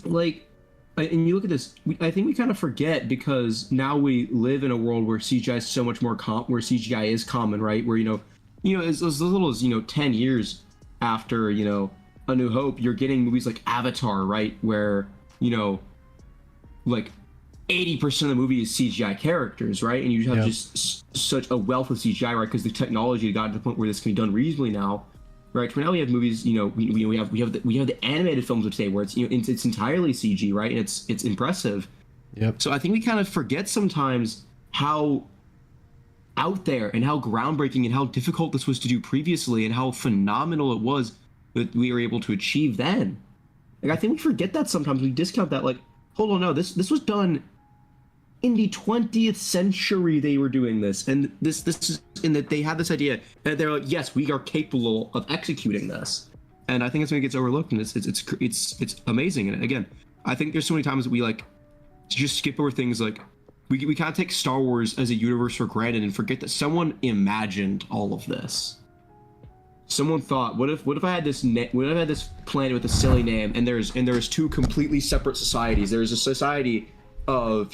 like, and you look at this, I think we kind of forget because now we live in a world where CGI is so much more where CGI is common, right? Where, you know, as little as, 10 years after, A New Hope, you're getting movies like Avatar, right? Where, like 80% of the movie is CGI characters, right? And you have just such a wealth of CGI, right? Because the technology got to the point where this can be done reasonably now. Right. So now we have movies, we have the animated films of today where it's it's entirely CG, right? And it's impressive. Yep. So I think we kind of forget sometimes how out there and how groundbreaking and how difficult this was to do previously and how phenomenal it was that we were able to achieve then. Like, I think we forget that sometimes. We discount that. Like, hold on, no, this was done in the 20th century. They were doing this, and this is in that they had this idea, and they're like, yes, we are capable of executing this. And I think it's when it gets overlooked, and it's amazing. And again, I think there's so many times that we like just skip over things like we kind of take Star Wars as a universe for granted and forget that someone imagined all of this. Someone thought, what if I had this planet with a silly name, and there's two completely separate societies. There's a society of,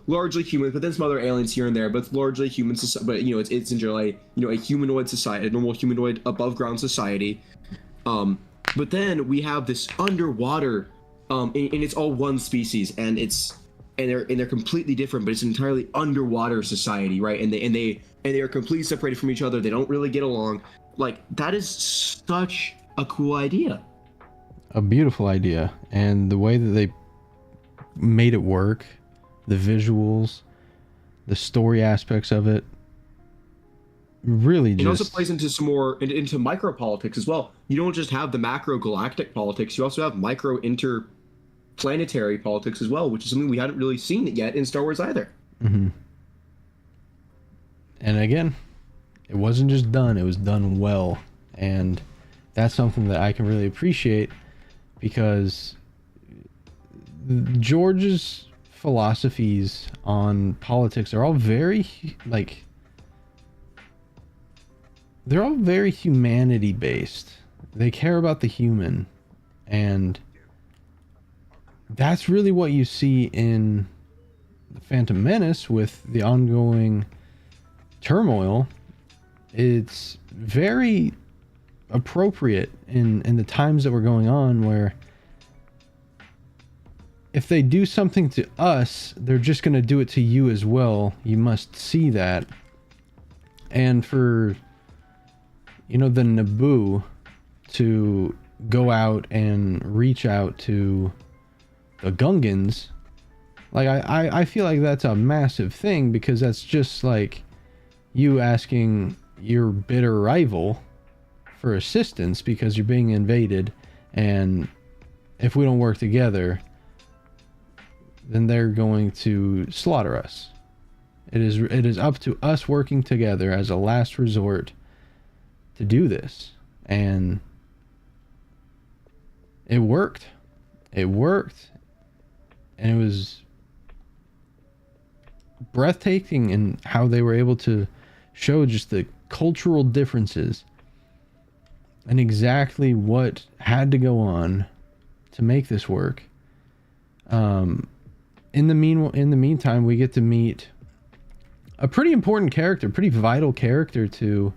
largely humans, but then some other aliens here and there, but it's largely human society. But it's in general a humanoid society, a normal humanoid above ground society. But then we have this underwater, and it's all one species, and they're completely different, but it's an entirely underwater society, right? And they are completely separated from each other. They don't really get along. Like, that is such a cool idea. A beautiful idea, and the way that they made it work, the visuals, the story aspects of it, really just... It also plays into some more into micro politics as well. You don't just have the macro galactic politics, you also have micro interplanetary politics as well, which is something we hadn't really seen yet in Star Wars either. Mm-hmm. And again, it wasn't just done, it was done well, and that's something that I can really appreciate, because George's philosophies on politics are all very like, they're all very humanity based. They care about the human, and that's really what you see in the Phantom Menace with the ongoing turmoil. It's very appropriate in the times that we're going on, where if they do something to us, they're just going to do it to you as well. You must see that. And for, you know, the Naboo to go out and reach out to the Gungans, like, I feel like that's a massive thing, because that's just like you asking your bitter rival for assistance because you're being invaded, and if we don't work together, then they're going to slaughter us. It is up to us working together as a last resort to do this. And it worked. It worked. And it was breathtaking in how they were able to show just the cultural differences and exactly what had to go on to make this work. In the meantime, we get to meet a pretty important character, pretty vital character to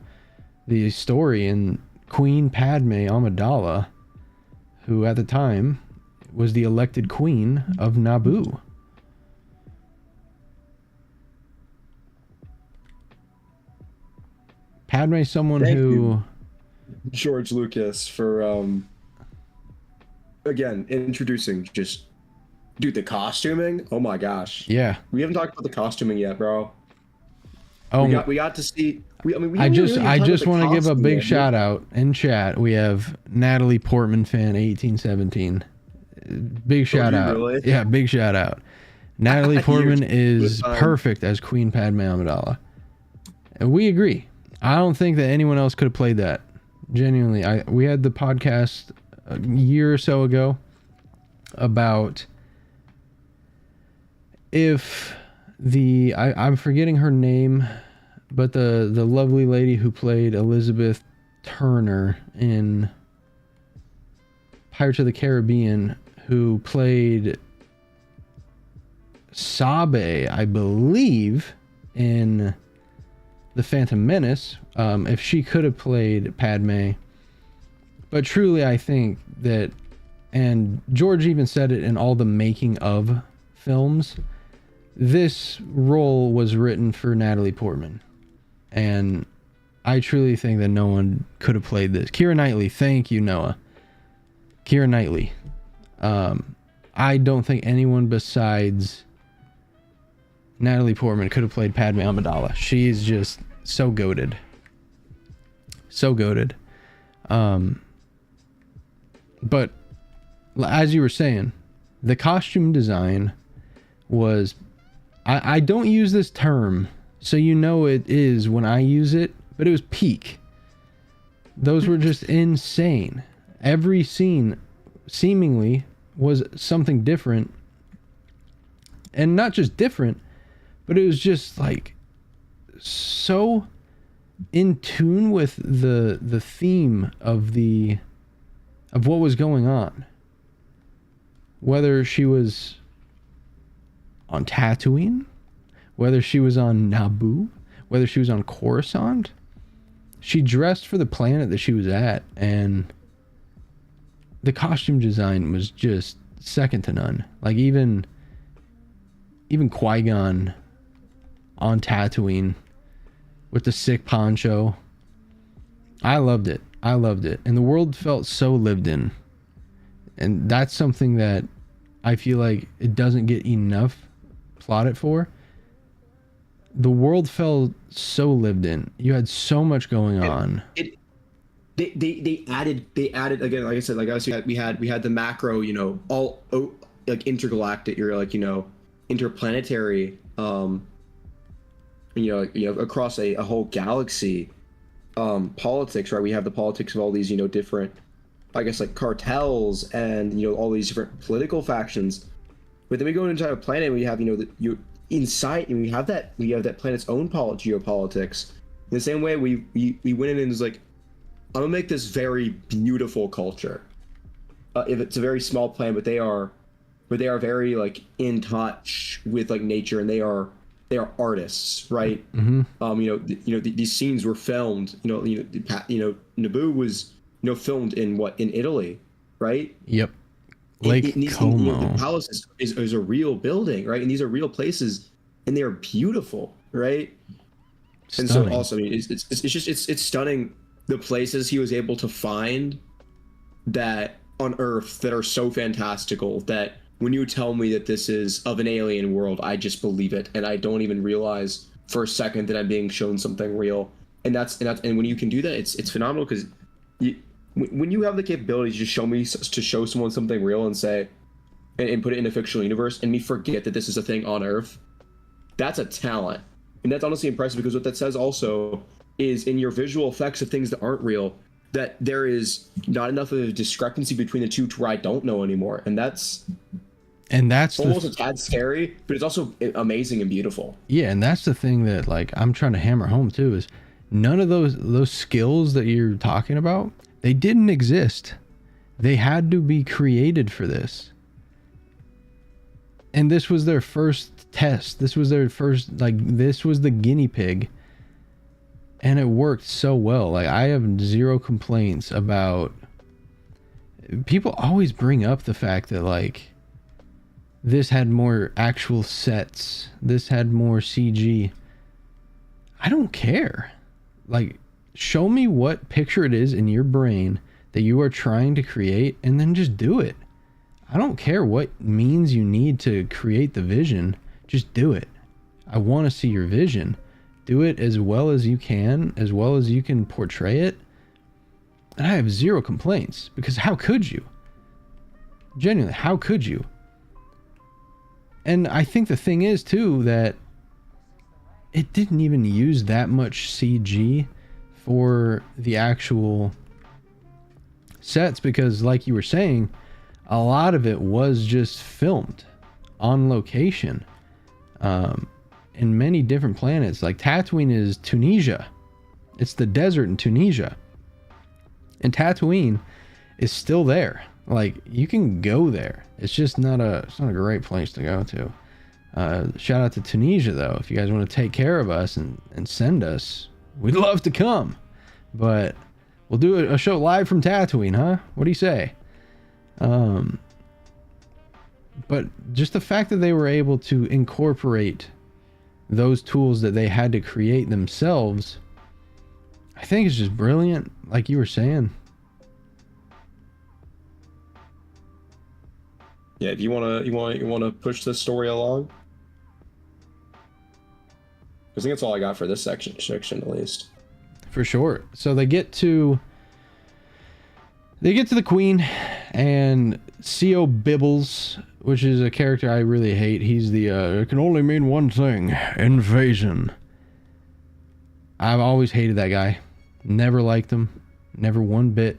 the story, in Queen Padme Amidala, who at the time was the elected queen of Naboo. Padme, someone Thank who you, George Lucas, for again introducing just, dude, the costuming. Oh my gosh. yeah. We haven't talked about the costuming yet, bro. Oh, We got to see. I just want to give a big shout out in chat. We have Natalie Portman fan 1817. Big shout out. Really? Yeah, big shout out. Natalie Portman is perfect as Queen Padme Amidala. And we agree. I don't think that anyone else could have played that. Genuinely. We had the podcast a year or so ago about if I'm forgetting her name, but the lovely lady who played Elizabeth Turner in Pirates of the Caribbean, who played Sabe, I believe, in the Phantom Menace, if she could have played Padme. But truly, I think that, and George even said it in all the making of films, this role was written for Natalie Portman. And I truly think that no one could have played this. Keira Knightley, thank you, Noah. Keira Knightley. I don't think anyone besides Natalie Portman could have played Padme Amidala. She's just so goated. So goated. But as you were saying, the costume design was... I don't use this term, so you know it is when I use it, but it was peak. Those were just insane. Every scene seemingly was something different. And not just different, but it was just like so in tune with the theme of what was going on. Whether she was on Tatooine, whether she was on Naboo, whether she was on Coruscant, she dressed for the planet that she was at, and the costume design was just second to none. Like even Qui-Gon on Tatooine with the sick poncho. I loved it. And the world felt so lived in. And that's something that I feel like it doesn't get enough plaudit for. The world felt so lived in. You had so much going on. They added again, like I said, like obviously we had the macro, all like intergalactic, or like interplanetary, across a whole galaxy, politics, right? We have the politics of all these different, I guess, like cartels and all these different political factions. But then we go into a planet where you have, you know, you inside, and we have that planet's own geopolitics. In the same way, we went in and was like, I'm gonna make this very beautiful culture. If it's a very small planet, but they are very like in touch with like nature, and they are artists, right? These scenes were filmed. Naboo was filmed in Italy, right? Yep. Lake Como. The palace is a real building, right? And these are real places, and they are beautiful, right? Stunning. And so also, I mean, it's stunning the places he was able to find that on Earth that are so fantastical that when you tell me that this is of an alien world, I just believe it, and I don't even realize for a second that I'm being shown something real. And when you can do that, it's phenomenal, because when you have the capability to show someone something real and say, and put it in a fictional universe, and me forget that this is a thing on Earth, that's a talent. And that's honestly impressive, because what that says also is in your visual effects of things that aren't real, that there is not enough of a discrepancy between the two to where I don't know anymore. And that's almost a tad scary, but it's also amazing and beautiful. Yeah, and that's the thing that like I'm trying to hammer home too, is none of those skills that you're talking about, they didn't exist. They had to be created for this. And this was their first test. This was their first, like, this was the guinea pig. And it worked so well. Like, I have zero complaints about... People always bring up the fact that, like, this had more actual sets. This had more CG. I don't care. Like, show me what picture it is in your brain that you are trying to create, and then just do it. I don't care what means you need to create the vision. Just do it. I want to see your vision. Do it as well as you can portray it. And I have zero complaints, because how could you? Genuinely, how could you? And I think the thing is too that it didn't even use that much CG for the actual sets, because like you were saying, a lot of it was just filmed on location in many different planets. Like Tatooine is Tunisia. It's the desert in Tunisia. And Tatooine is still there. Like, you can go there. It's just not a great place to go to. Shout out to Tunisia though. If you guys want to take care of us and send us, we'd love to come. But we'll do a show live from Tatooine, huh? What do you say? But just the fact that they were able to incorporate those tools that they had to create themselves, I think is just brilliant, like you were saying. Yeah, if you wanna push this story along. I think that's all I got for this section at least. For sure. So they get to the Queen, and C.O. Bibbles, which is a character I really hate. He's the it can only mean one thing: invasion. I've always hated that guy. Never liked him. Never one bit.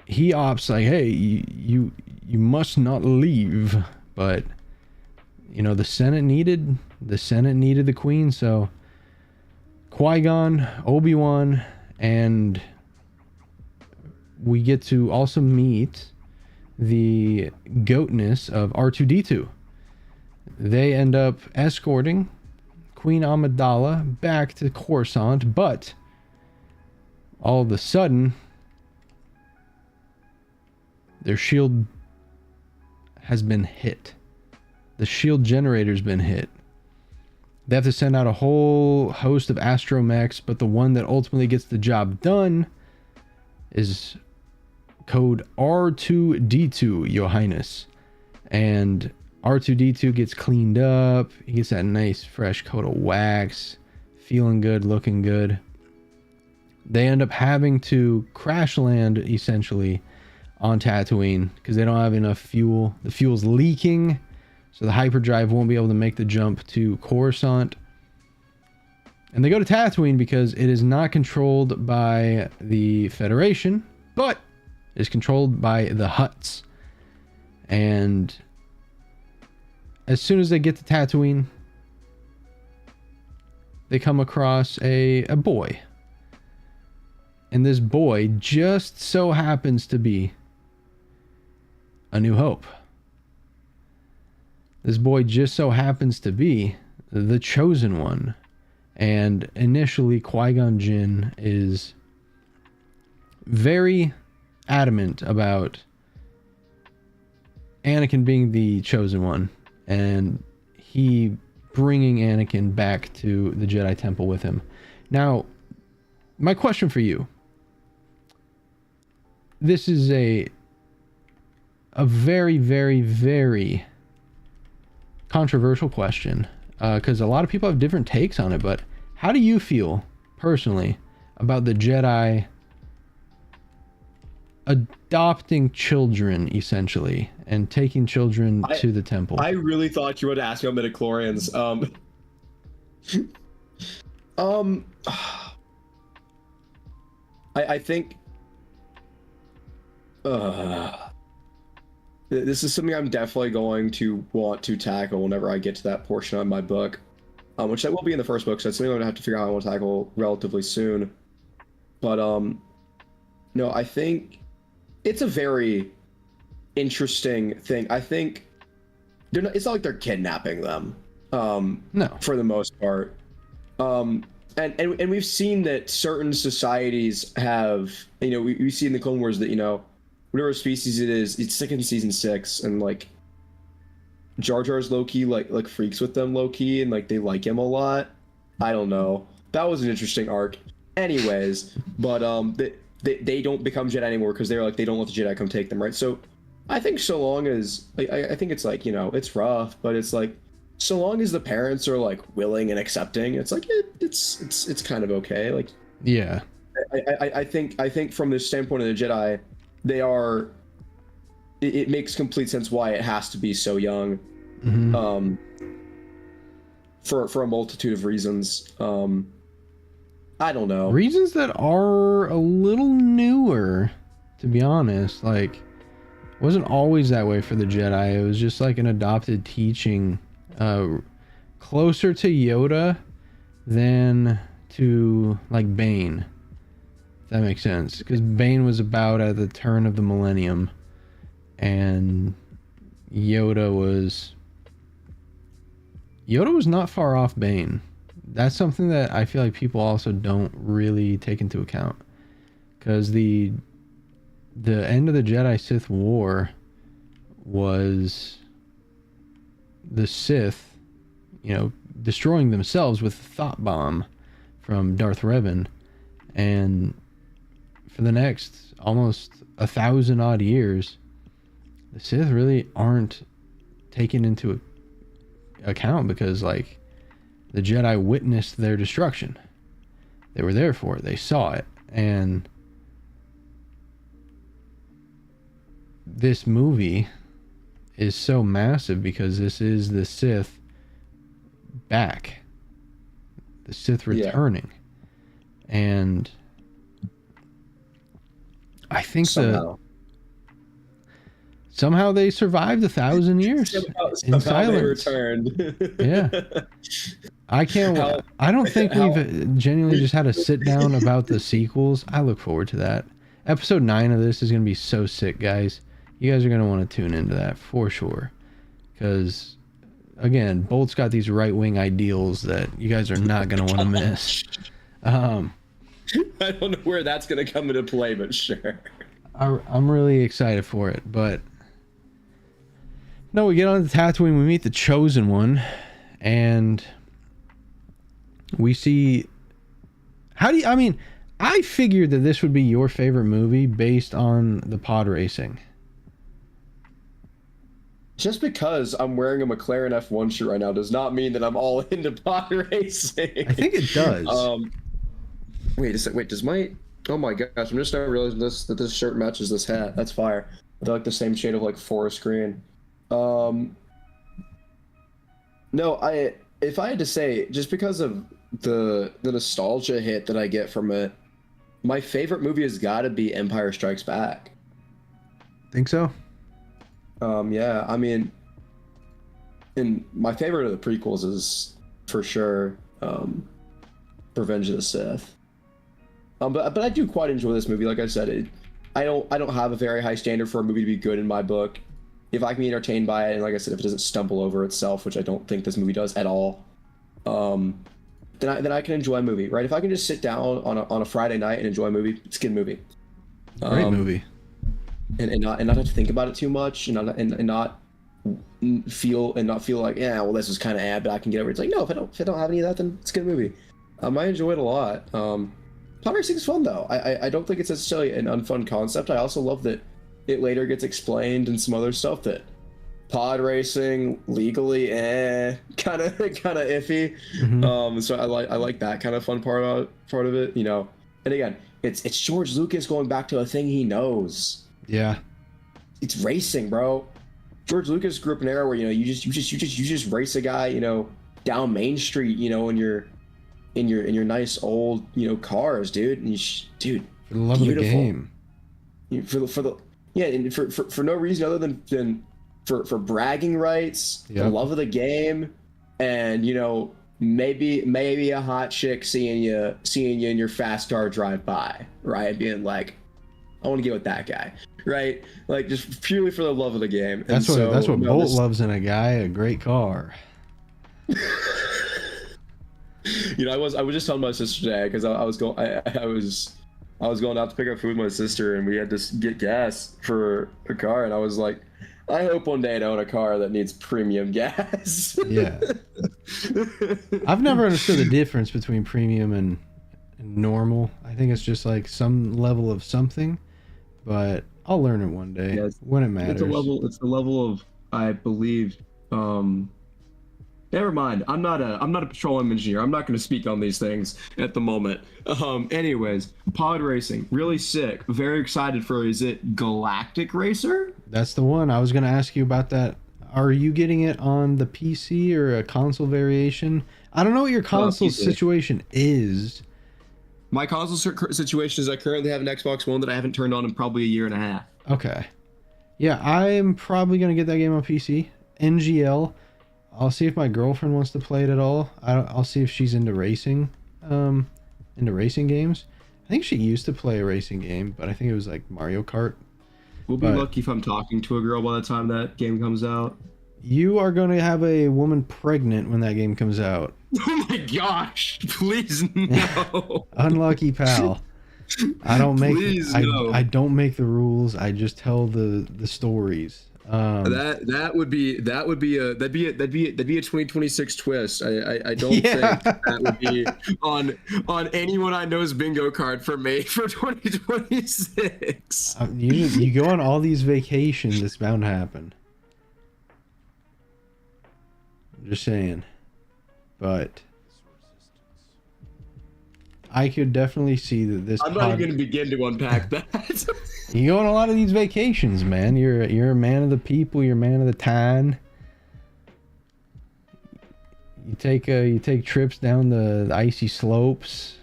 He opts like, hey, you must not leave. But, you know, the Senate needed the Queen, so Qui-Gon, Obi-Wan, and we get to also meet the goatness of R2-D2. They end up escorting Queen Amidala back to Coruscant, but all of a sudden their shield has been hit. The shield generator's been hit. They have to send out a whole host of astromechs, but the one that ultimately gets the job done is code R2-D2, Your Highness. And R2-D2 gets cleaned up. He gets that nice fresh coat of wax, feeling good, looking good. They end up having to crash land essentially on Tatooine because they don't have enough fuel. The fuel's leaking, so the hyperdrive won't be able to make the jump to Coruscant. And they go to Tatooine because it is not controlled by the Federation, but is controlled by the Hutts. And as soon as they get to Tatooine, they come across a boy. And this boy just so happens to be A New Hope. This boy just so happens to be the chosen one. And initially, Qui-Gon Jinn is very adamant about Anakin being the chosen one. And he bringing Anakin back to the Jedi Temple with him. Now, my question for you. This is a very, very, very controversial question, because a lot of people have different takes on it, but how do you feel personally about the Jedi adopting children, essentially, and taking children to the temple? I really thought you would ask me about midichlorians. I think this is something I'm definitely going to want to tackle whenever I get to that portion of my book, which that will be in the first book, so it's something I'm gonna have to figure out how I want to tackle relatively soon. But no, I think it's a very interesting thing. I think it's not like they're kidnapping them, No, for the most part. And we've seen that certain societies have, we see in the Clone Wars that, whatever species it is, it's like in season 6, and like Jar Jar's low-key like freaks with them low-key, and like they like him a lot. I don't know. That was an interesting arc. Anyways, but they don't become Jedi anymore because they're like, they don't let the Jedi come take them, right? So I think so long as I think it's like, it's rough, but it's like, so long as the parents are like willing and accepting, it's like it's kind of okay. Like, yeah, I think from the standpoint of the Jedi, they are. It makes complete sense why it has to be so young, for a multitude of reasons. I don't know. Reasons that are a little newer, to be honest. Like, it wasn't always that way for the Jedi. It was just like an adopted teaching, closer to Yoda than to like Bane. If that makes sense, because Bane was about at the turn of the millennium, and Yoda was not far off Bane. That's something that I feel like people also don't really take into account, because the end of the Jedi Sith War was the Sith, destroying themselves with the thought bomb from Darth Revan, and for the next almost 1,000 odd years, the Sith really aren't taken into account, because like the Jedi witnessed their destruction. They were there for it. They saw it. And this movie is so massive because this is the Sith back. The Sith returning. Yeah. And I think somehow they survived 1,000 years in silence. They returned. Yeah. I don't think we've genuinely just had a sit down about the sequels. I look forward to that. Episode 9 of this is going to be so sick, guys. You guys are going to want to tune into that for sure. Because, again, Bolt's got these right-wing ideals that you guys are not going to want to miss. I don't know where that's going to come into play, but sure. I'm really excited for it, but no, we get on to Tatooine, we meet the Chosen One, and we see... I figured that this would be your favorite movie based on the pod racing. Just because I'm wearing a McLaren F1 shirt right now does not mean that I'm all into pod racing. I think it does. Wait a second. Wait, does my... Oh my gosh, I'm just now realizing that this shirt matches this hat. That's fire. They're like the same shade of like forest green. No, if I had to say, just because of the nostalgia hit that I get from it, my favorite movie has got to be Empire Strikes Back. Think so? Yeah, I mean, and my favorite of the prequels is for sure Revenge of the Sith. But I do quite enjoy this movie. Like I said, I don't have a very high standard for a movie to be good in my book. If I can be entertained by it, and like I said, if it doesn't stumble over itself, which I don't think this movie does at all, then I can enjoy a movie, right? If I can just sit down on a Friday night and enjoy a movie, it's a good movie. Great movie. And not have to think about it too much, and not feel like, yeah, well, this is kind of but I can get over it. It's like, no, if I don't have any of that, then it's a good movie. I enjoy it a lot. Pod racing is fun though. I don't think it's necessarily an unfun concept. I also love that it later gets explained and some other stuff that pod racing legally kind of iffy. Mm-hmm. So I like that kind of fun part of it, you know. And again, it's George Lucas going back to a thing he knows. Yeah, it's racing, bro. George Lucas grew up in an era where, you know, you just race a guy, you know, down Main Street, you know, in your nice old, you know, cars, dude. And dude, for the love beautiful. of the game. And for no reason other than for bragging rights, Yep. the love of the game, and, you know, maybe a hot chick seeing you in your fast car drive by, right? Being like, I want to get with that guy, right? Like, just purely for the love of the game. That's what Bolt loves in a guy, a great car. You know, I was just telling my sister today, because I was going out to pick up food with my sister, and we had to get gas for a car, and I was like, I hope one day I own a car that needs premium gas. Yeah. I've never understood the difference between premium and normal. I think it's just like some level of something, but I'll learn it one day, when it matters. It's the level of, I believe, never mind. I'm not a petroleum engineer. I'm not going to speak on these things at the moment. Anyways, pod racing, really sick. Very excited for. Is it Galactic Racer? That's the one. I was going to ask you about that. Are you getting it on the PC or a console variation? I don't know what your console situation is. My console situation is I currently have an Xbox One that I haven't turned on in probably a year and a half. Okay. Yeah, I'm probably going to get that game on PC. NGL. I'll see if my girlfriend wants to play it at all. I'll see if she's into racing games. I think she used to play a racing game, but I think it was like Mario Kart. We'll be lucky if I'm talking to a girl by the time that game comes out. You are going to have a woman pregnant when that game comes out. Oh my gosh! Please no. Unlucky pal. I don't make. Please, I, no. I don't make the rules. I just tell the stories. That'd be a 2026 twist. I don't think that would be on anyone I know's bingo card for me for 2026. You go on all these vacations, it's bound to happen. I'm just saying. But I could definitely see that this. I'm not even going to begin to unpack that. You go on a lot of these vacations, man. You're a man of the people. You're a man of the time. You take trips down the icy slopes.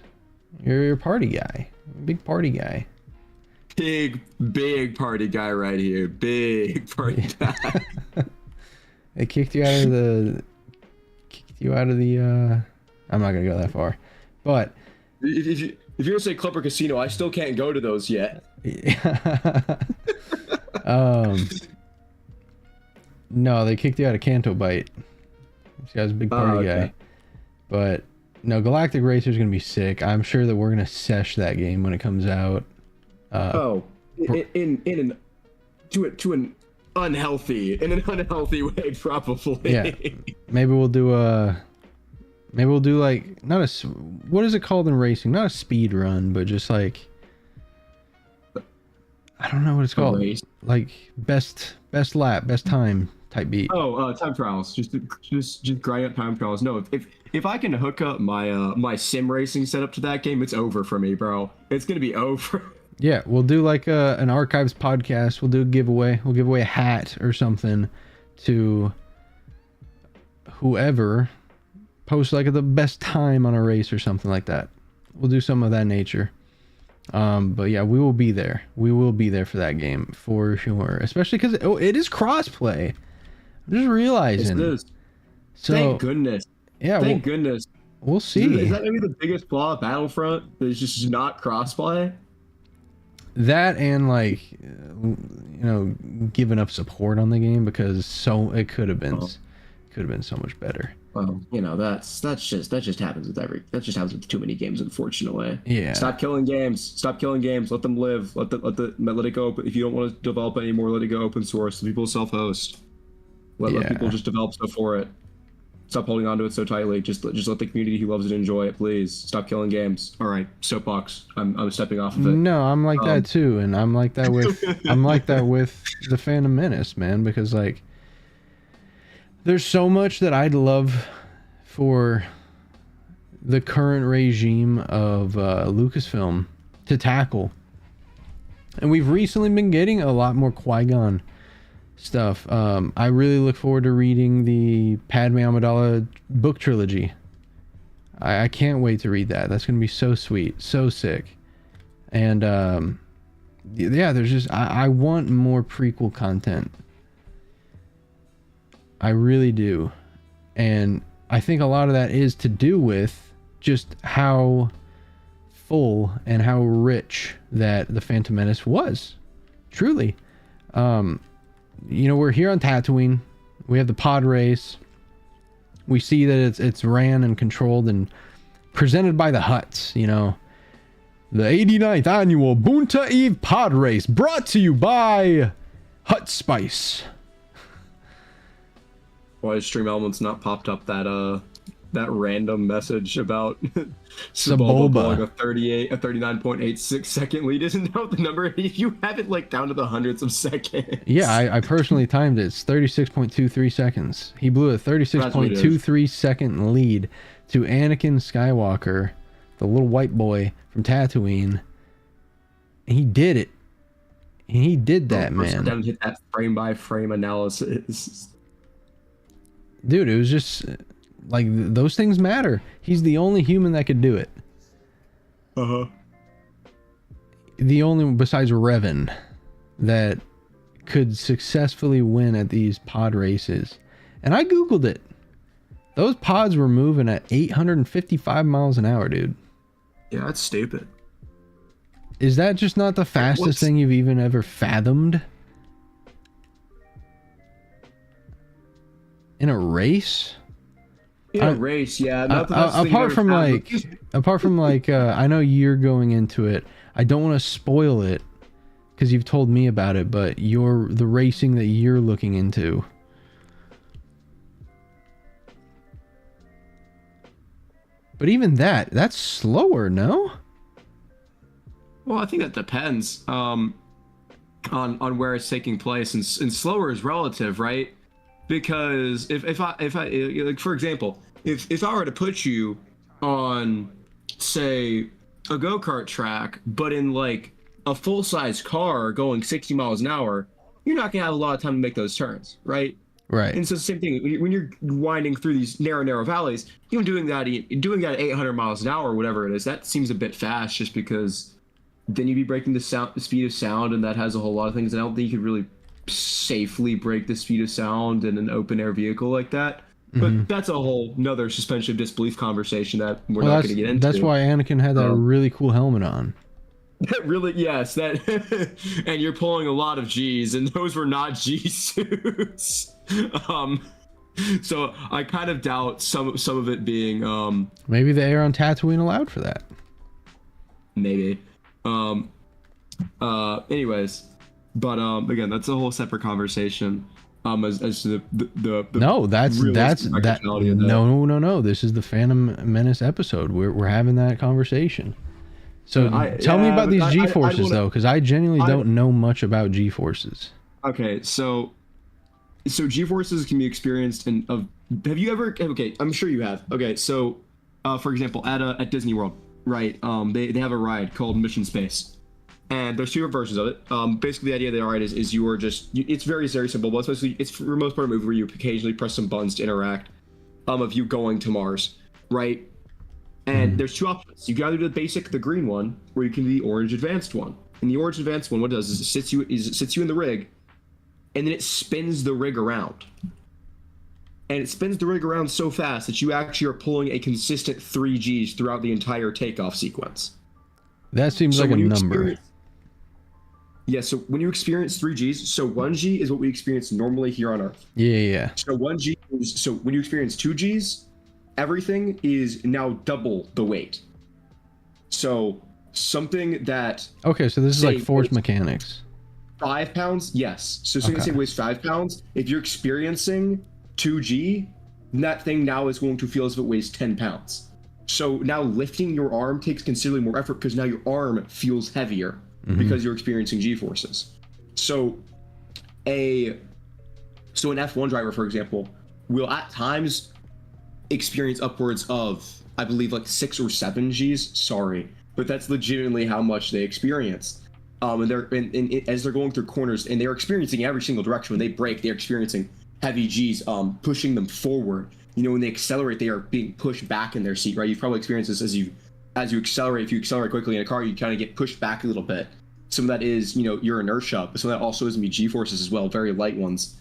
You're a party guy, big party guy. Big party guy right here. Big party guy. They kicked you out of the. I'm not gonna go that far, but if you're gonna say club or casino, I still can't go to those yet. No, they kicked you out of Canto Bite. This guy's a big party guy. But no, Galactic Racer is gonna be sick. I'm sure that we're gonna sesh that game when it comes out. In an unhealthy way, probably. Yeah, maybe we'll do like not a, what is it called in racing? Not a speed run, but just like, I don't know what it's called. Like best lap, best time type beat. Time trials. Just grind up time trials. No, if I can hook up my sim racing setup to that game, it's over for me, bro. It's gonna be over. Yeah, we'll do like an archives podcast. We'll do a giveaway. We'll give away a hat or something to whoever posts like the best time on a race or something like that. We'll do some of that nature. But yeah, we will be there. We will be there for that game for sure. Especially because it is crossplay. I'm just realizing. It is. So, Thank goodness. Yeah. Thank goodness. We'll see. Is that maybe the biggest flaw of Battlefront? That it's just not crossplay? That and like, giving up support on the game because it could have been so much better. Well, that just happens with too many games, unfortunately. Yeah. Stop killing games. Let them live. Let it go. If you don't want to develop anymore, let it go open source. Let people self-host. Let people just develop stuff for it. Stop holding on to it so tightly. Just let the community who loves it enjoy it, please. Stop killing games. All right, soapbox. I'm stepping off of it. No, I'm like that too, and I'm like that with the Phantom Menace, man, because like there's so much that I'd love for the current regime of Lucasfilm to tackle. And we've recently been getting a lot more Qui-Gon stuff. I really look forward to reading the Padme Amidala book trilogy. I can't wait to read that. That's going to be so sweet, so sick. And yeah, there's just I want more prequel content. I really do. And I think a lot of that is to do with just how full and how rich that the Phantom Menace was. Truly. We're here on Tatooine. We have the pod race. We see that it's ran and controlled and presented by the Hutts, The 89th annual Boonta Eve pod race brought to you by Hutt Spice. Why is Stream Elements not popped up that random message about Sebulba blowing a 39.86 second lead? Isn't that the number? You have it like down to the hundreds of seconds. Yeah, I personally timed it. It's 36.23 seconds. He blew a 36.23 second lead to Anakin Skywalker, the little white boy from Tatooine. And he did it. And he did that, man. Down hit that frame by frame analysis. Dude, it was just like those things matter. He's the only human that could do it. The only one besides Revan that could successfully win at these pod races. And I googled it. Those pods were moving at 855 miles an hour, dude. Yeah, that's stupid. Is that just not the fastest thing you've even ever fathomed? In a race? In a race, yeah. Apart from like, I know you're going into it. I don't want to spoil it because you've told me about it, but the racing that you're looking into. But even that's slower, no? Well, I think that depends on where it's taking place, and slower is relative, right? Because if I like, for example, if I were to put you on, say, a go-kart track, but in like a full-size car going 60 miles an hour, you're not gonna have a lot of time to make those turns, right? Right. And so the same thing when you're winding through these narrow valleys, doing that at 800 miles an hour or whatever it is, that seems a bit fast, just because then you'd be breaking the speed of sound, and that has a whole lot of things. And I don't think you could really safely break the speed of sound in an open air vehicle like that. But that's a whole nother suspension of disbelief conversation that we're not going to get into. That's why Anakin had that really cool helmet on. Really, yes. And you're pulling a lot of G's, and those were not G suits. So I kind of doubt some of it being. Maybe the air on Tatooine allowed for that. Maybe. Anyways, but again, that's a whole separate conversation. As to the no, that's no. This is the Phantom Menace episode. We're having that conversation. So tell me about these G-forces though, because I genuinely don't know much about G-forces. Okay, so G-forces can be experienced in. Have you ever? Okay, I'm sure you have. Okay, so for example, at Disney World, right? They have a ride called Mission Space. And there's two versions of it. Basically, the idea of the ride is it's very, very simple. But it's for the most part a movie where you occasionally press some buttons to interact of you going to Mars, right? And there's two options. You can either do the basic, the green one, or you can do the orange advanced one. And the orange advanced one, what it does is it sits you in the rig, and then it spins the rig around. And it spins the rig around so fast that you actually are pulling a consistent 3 Gs throughout the entire takeoff sequence. That seems like a number. Yeah, so when you experience 3 Gs, so 1 G is what we experience normally here on Earth. Yeah. So 1 G is, so when you experience 2 Gs, everything is now double the weight. So something that... Okay, so this is like force mechanics. 5 pounds? Yes. So something that weighs 5 pounds, if you're experiencing 2G, that thing now is going to feel as if it weighs 10 pounds. So now lifting your arm takes considerably more effort because now your arm feels heavier because you're experiencing G forces. So an F1 driver, for example, will at times experience upwards of, I believe, like 6 or 7 Gs. Sorry, but that's legitimately how much they experience. And they're as they're going through corners, and they're experiencing every single direction. When they brake, they're experiencing heavy Gs, pushing them forward. You know, when they accelerate, they are being pushed back in their seat, right? You've probably experienced this as you accelerate. If you accelerate quickly in a car, you kind of get pushed back a little bit. Some of that is, you know, your inertia, but some of that also is going to be G forces as well, very light ones,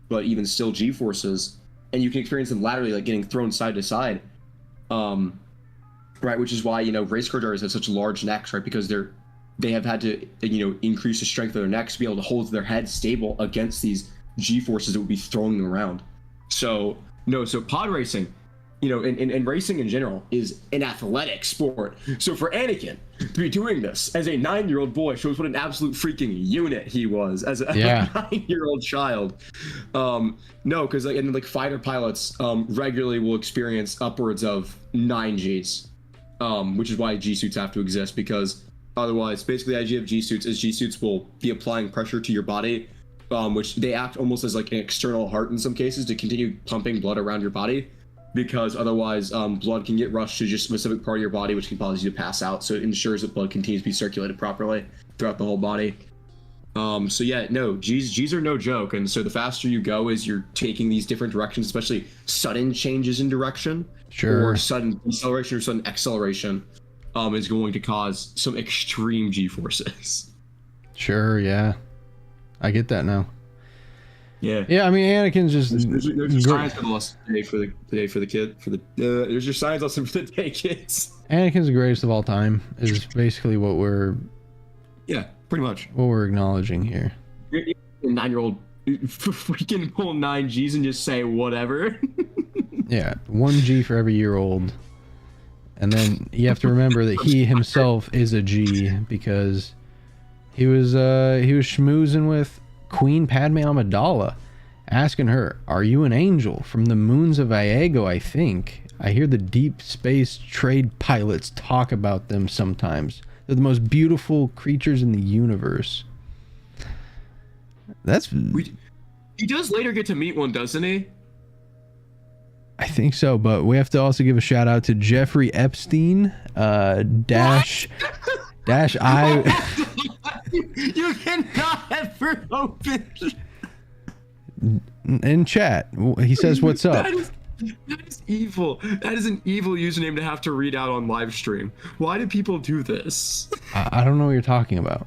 but even still G forces. And you can experience them laterally, like getting thrown side to side, right? Which is why, you know, race car drivers have such large necks, right? Because they have had to, you know, increase the strength of their necks to be able to hold their head stable against these G forces that would be throwing them around. So pod racing, you know, and racing in general is an athletic sport. So for Anakin to be doing this as a 9-year-old boy shows what an absolute freaking unit he was as a 9-year-old child. No, because like fighter pilots regularly will experience upwards of 9 Gs, which is why G suits have to exist, because otherwise, basically the idea of G suits is G suits will be applying pressure to your body, which they act almost as like an external heart in some cases to continue pumping blood around your body, because otherwise blood can get rushed to just a specific part of your body, which can cause you to pass out. So it ensures that blood continues to be circulated properly throughout the whole body. So yeah, no, G's are no joke. And so the faster you go as you're taking these different directions, especially sudden changes in direction, or sudden deceleration or sudden acceleration, is going to cause some extreme G forces. Sure, yeah. I get that now. Yeah. Yeah, I mean, Anakin's just... There's your science lesson today for the kid. There's your science lesson for the day, kids. Anakin's the greatest of all time is basically what we're... Yeah, pretty much. What we're acknowledging here. You're a 9-year-old freaking pull 9 Gs and just say whatever. Yeah, 1 G for every year old. And then you have to remember that he himself is a G, because he was schmoozing with Queen Padme Amidala, asking her, "Are you an angel from the moons of Iago? I think I hear the deep space trade pilots talk about them sometimes. They're the most beautiful creatures in the universe." He does later get to meet one, doesn't he? I think so, but we have to also give a shout out to Jeffrey Epstein, dash I. You cannot ever open. In chat, he says, "What's up?" That is evil. That is an evil username to have to read out on live stream. Why do people do this? I don't know what you're talking about.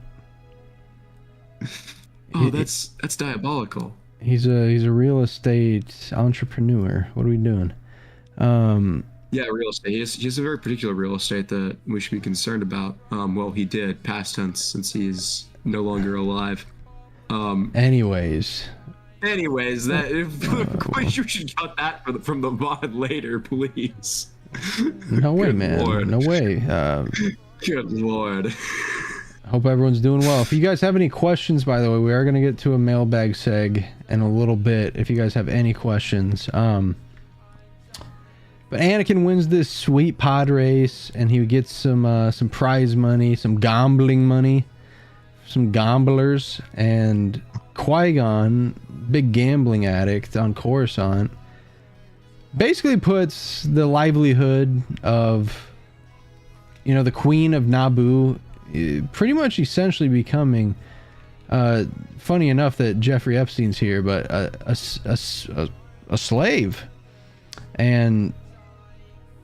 Oh, that's diabolical. He's a real estate entrepreneur. What are we doing? Yeah, real estate. He has a very particular real estate that we should be concerned about. Well, he did, past tense, since he's no longer alive. Anyways, that you should cut that from the mod later, please. No way, man. Lord. No way. Good Lord. Hope everyone's doing well. If you guys have any questions, by the way, we are going to get to a mailbag seg in a little bit. If you guys have any questions, but Anakin wins this sweet pod race, and he gets some prize money, some gambling money, some gamblers, and Qui-Gon, big gambling addict on Coruscant, basically puts the livelihood of, you know, the Queen of Naboo, pretty much essentially becoming, funny enough that Jeffrey Epstein's here, but a slave. And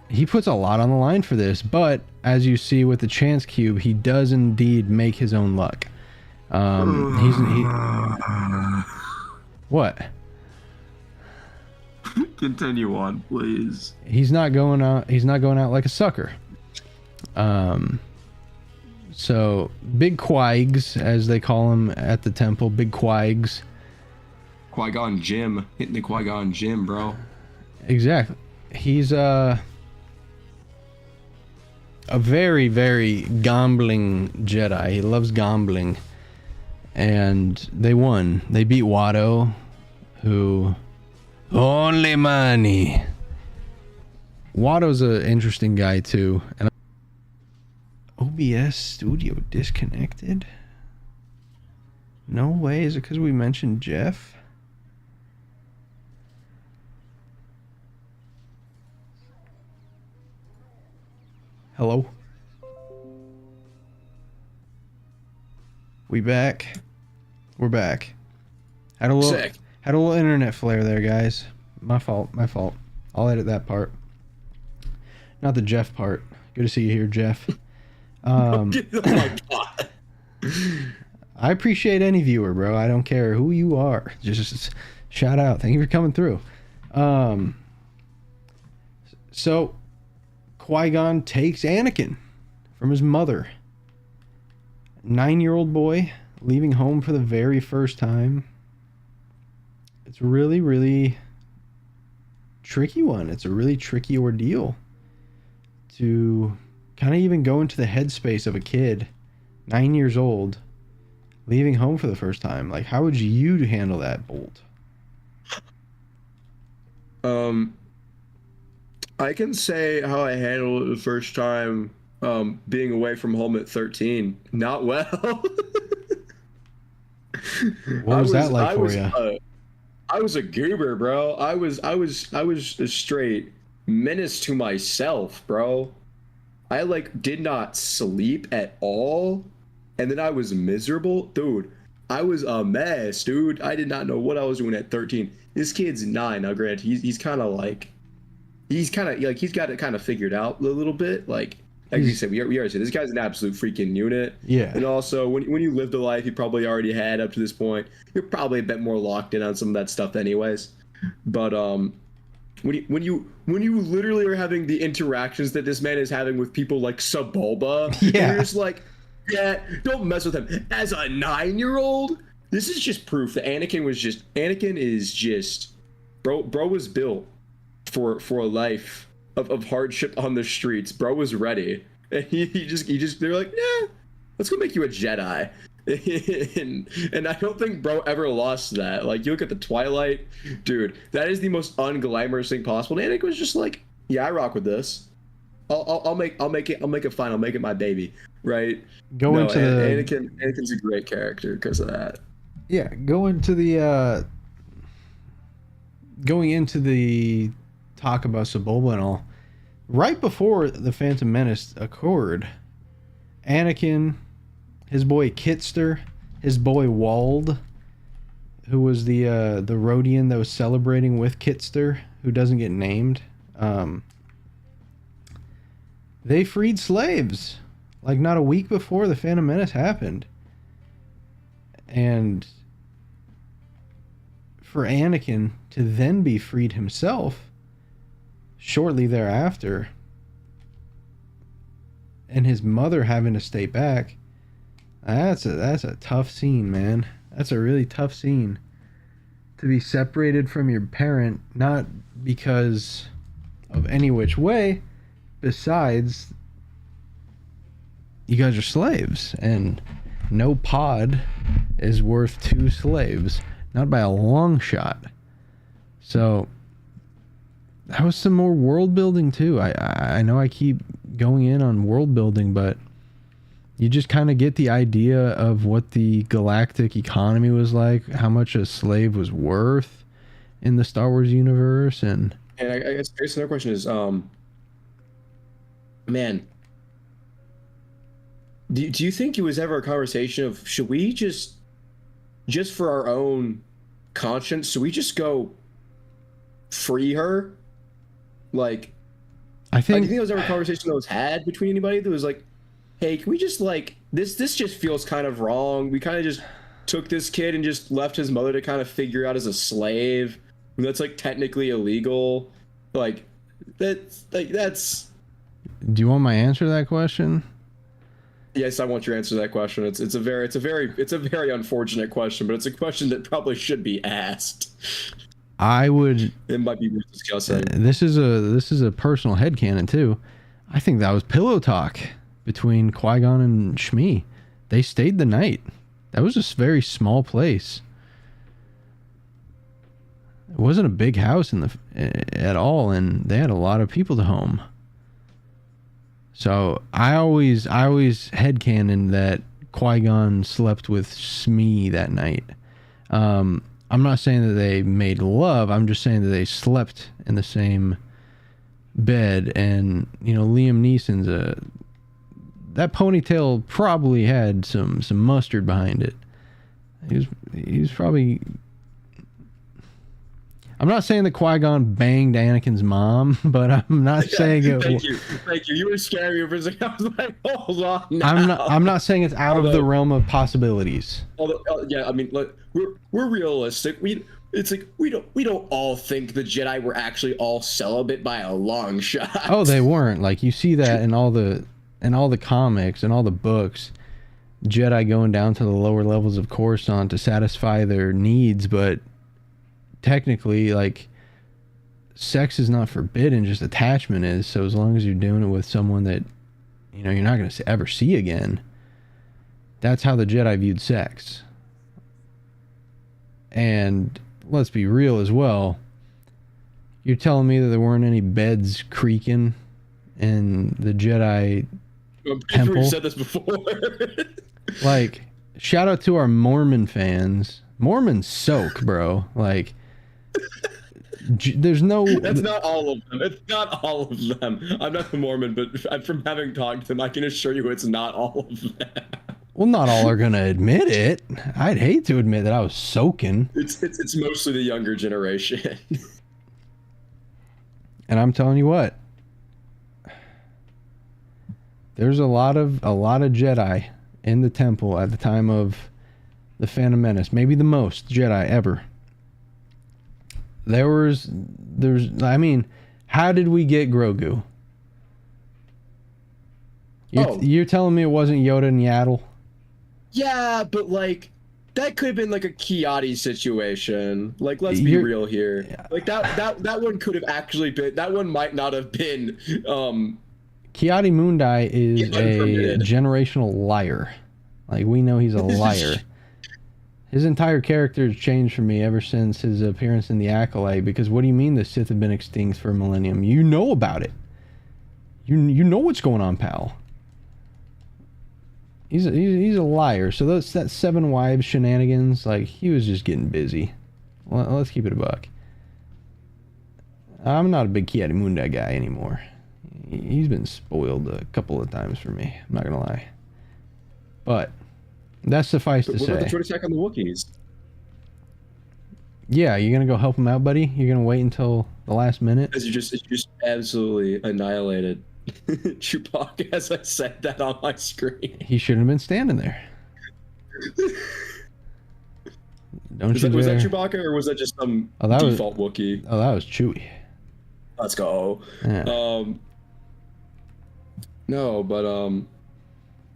he puts a lot on the line for this, but as you see with the chance cube, he does indeed make his own luck. What? Continue on, please. He's not going out. He's not going out like a sucker. So big quags, as they call him at the temple, big quags. Qui-Gon Jinn, hitting the Qui-Gon Jinn, bro. Exactly. He's a very, very gambling Jedi. He loves gambling. And they won. They beat Watto, who... Only money. Watto's an interesting guy, too. And OBS Studio disconnected? No way. Is it because we mentioned Jeff? Hello? We back? We're back. Had a little internet flare there, guys. My fault. I'll edit that part. Not the Jeff part. Good to see you here, Jeff. Oh my God. I appreciate any viewer, bro. I don't care who you are. Just shout out. Thank you for coming through. So Qui-Gon takes Anakin from his mother. 9-year-old boy leaving home for the very first time. It's a really, really tricky one. It's a really tricky ordeal to kind of even go into the headspace of a kid, 9 years old, leaving home for the first time. Like, how would you handle that, Bolt? I can say how I handled it the first time, being away from home at 13. Not well. What was that like for you? I was a goober, bro. I was a straight menace to myself, bro. I did not sleep at all, and then I was miserable, dude. I was a mess, dude. I did not know what I was doing at 13. This kid's 9 now. Granted, he's kind of he's got it kind of figured out a little bit. Like you said, we already said this guy's an absolute freaking unit. Yeah. And also, when you lived a life you probably already had up to this point, you're probably a bit more locked in on some of that stuff, anyways. But when you literally are having the interactions that this man is having with people like Sebulba, yeah, and you're just like, yeah, don't mess with him. As a 9-year-old, this is just proof that Anakin is just, bro was built for a life of hardship on the streets. Bro was ready, and they're like, yeah, let's go make you a Jedi. and I don't think bro ever lost that. Like, you look at the Twilight, dude, that is the most unglamorous thing possible. And Anakin was just like, yeah, I rock with this. I'll make it fine. I'll make it my baby, right? Anakin's a great character because of that. Yeah, going into the talk about Sebulba and all, right before the Phantom Menace occurred, Anakin, his boy Kitster, his boy Wald, who was the Rodian that was celebrating with Kitster, who doesn't get named, they freed slaves, like not a week before the Phantom Menace happened. And for Anakin to then be freed himself shortly thereafter, and his mother having to stay back, that's a tough scene, man. That's a really tough scene. To be separated from your parent, not because of any which way, besides you guys are slaves, and no pod is worth 2 slaves. Not by a long shot. So that was some more world building too. I know I keep going in on world building, but you just kind of get the idea of what the galactic economy was like, how much a slave was worth in the Star Wars universe. And I guess another question is, man, do you think it was ever a conversation of, should we just for our own conscience, should we just go free her? Like, I do you think think there was ever a conversation that was had between anybody that was like, hey, can we just like this just feels kind of wrong. We kind of just took this kid and just left his mother to kind of figure out as a slave. And that's like technically illegal. Like that's Do you want my answer to that question? Yes, I want your answer to that question. It's a very unfortunate question, but it's a question that probably should be asked. I would. It might be worth discussing. This is a personal headcanon too. I think that was pillow talk between Qui-Gon and Shmi. They stayed the night. That was a very small place. It wasn't a big house at all, and they had a lot of people to home. So I always headcanon that Qui-Gon slept with Shmi that night. I'm not saying that they made love. I'm just saying that they slept in the same bed. And Liam Neeson's that ponytail probably had some mustard behind it. He was probably. I'm not saying that Qui-Gon banged Anakin's mom, but I'm not saying it. Thank you. You were scaring me for a second. I was like, hold on. Now. I'm not saying it's out of the realm of possibilities. Yeah, I mean, look, we're realistic. We don't all think the Jedi were actually all celibate by a long shot. Oh, they weren't. Like, you see that in all the comics and all the books. Jedi going down to the lower levels of Coruscant to satisfy their needs, but technically, like, sex is not forbidden, just attachment is. So as long as you're doing it with someone that you're not going to ever see again, that's how the Jedi viewed sex. And let's be real as well, you're telling me that there weren't any beds creaking in the Jedi temple? We've said this before. Like, shout out to our Mormon fans. Mormons soak, bro. Like, there's no. That's not all of them. It's not all of them. I'm not a Mormon, but from having talked to them, I can assure you it's not all of them. Well, not all are gonna admit it. I'd hate to admit that I was soaking. It's mostly the younger generation. And I'm telling you what, there's a lot of Jedi in the temple at the time of the Phantom Menace. Maybe the most Jedi ever. I mean, how did we get Grogu? You're telling me it wasn't Yoda and Yaddle? Yeah, but like that could have been like a Kiadi situation. Like, let's be real here. Like that one could have actually been. That one might not have been. Kiadi Mundi is a generational liar. Like, we know he's a liar. His entire character has changed for me ever since his appearance in the Acolyte, because what do you mean the Sith have been extinct for a millennium? You know about it. You know what's going on, pal. He's a liar. So that Seven Wives shenanigans, like, he was just getting busy. Well, let's keep it a buck. I'm not a big Kiadi Mundi guy anymore. He's been spoiled a couple of times for me. I'm not gonna lie. But that's suffice to say. What about the short attack on the Wookiees? Yeah, you're gonna go help him out, buddy? You're gonna wait until the last minute? Because you just absolutely annihilated Chewbacca as I said that on my screen. He shouldn't have been standing there. Was that Chewbacca, or was that just some default Wookiee? Oh, that was Chewie. Let's go. Yeah. No, but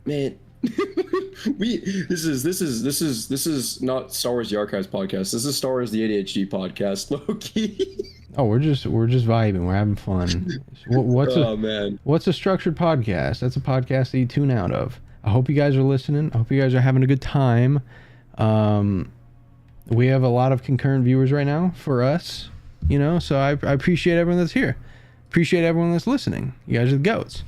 man, this is not Star Wars the Archives podcast. This is Star Wars the ADHD podcast, Loki. Oh, we're just vibing. We're having fun. What's a structured podcast? That's a podcast that you tune out of. I hope you guys are listening. I hope you guys are having a good time. We have a lot of concurrent viewers right now for us, so I appreciate everyone that's here. Appreciate everyone that's listening. You guys are the goats.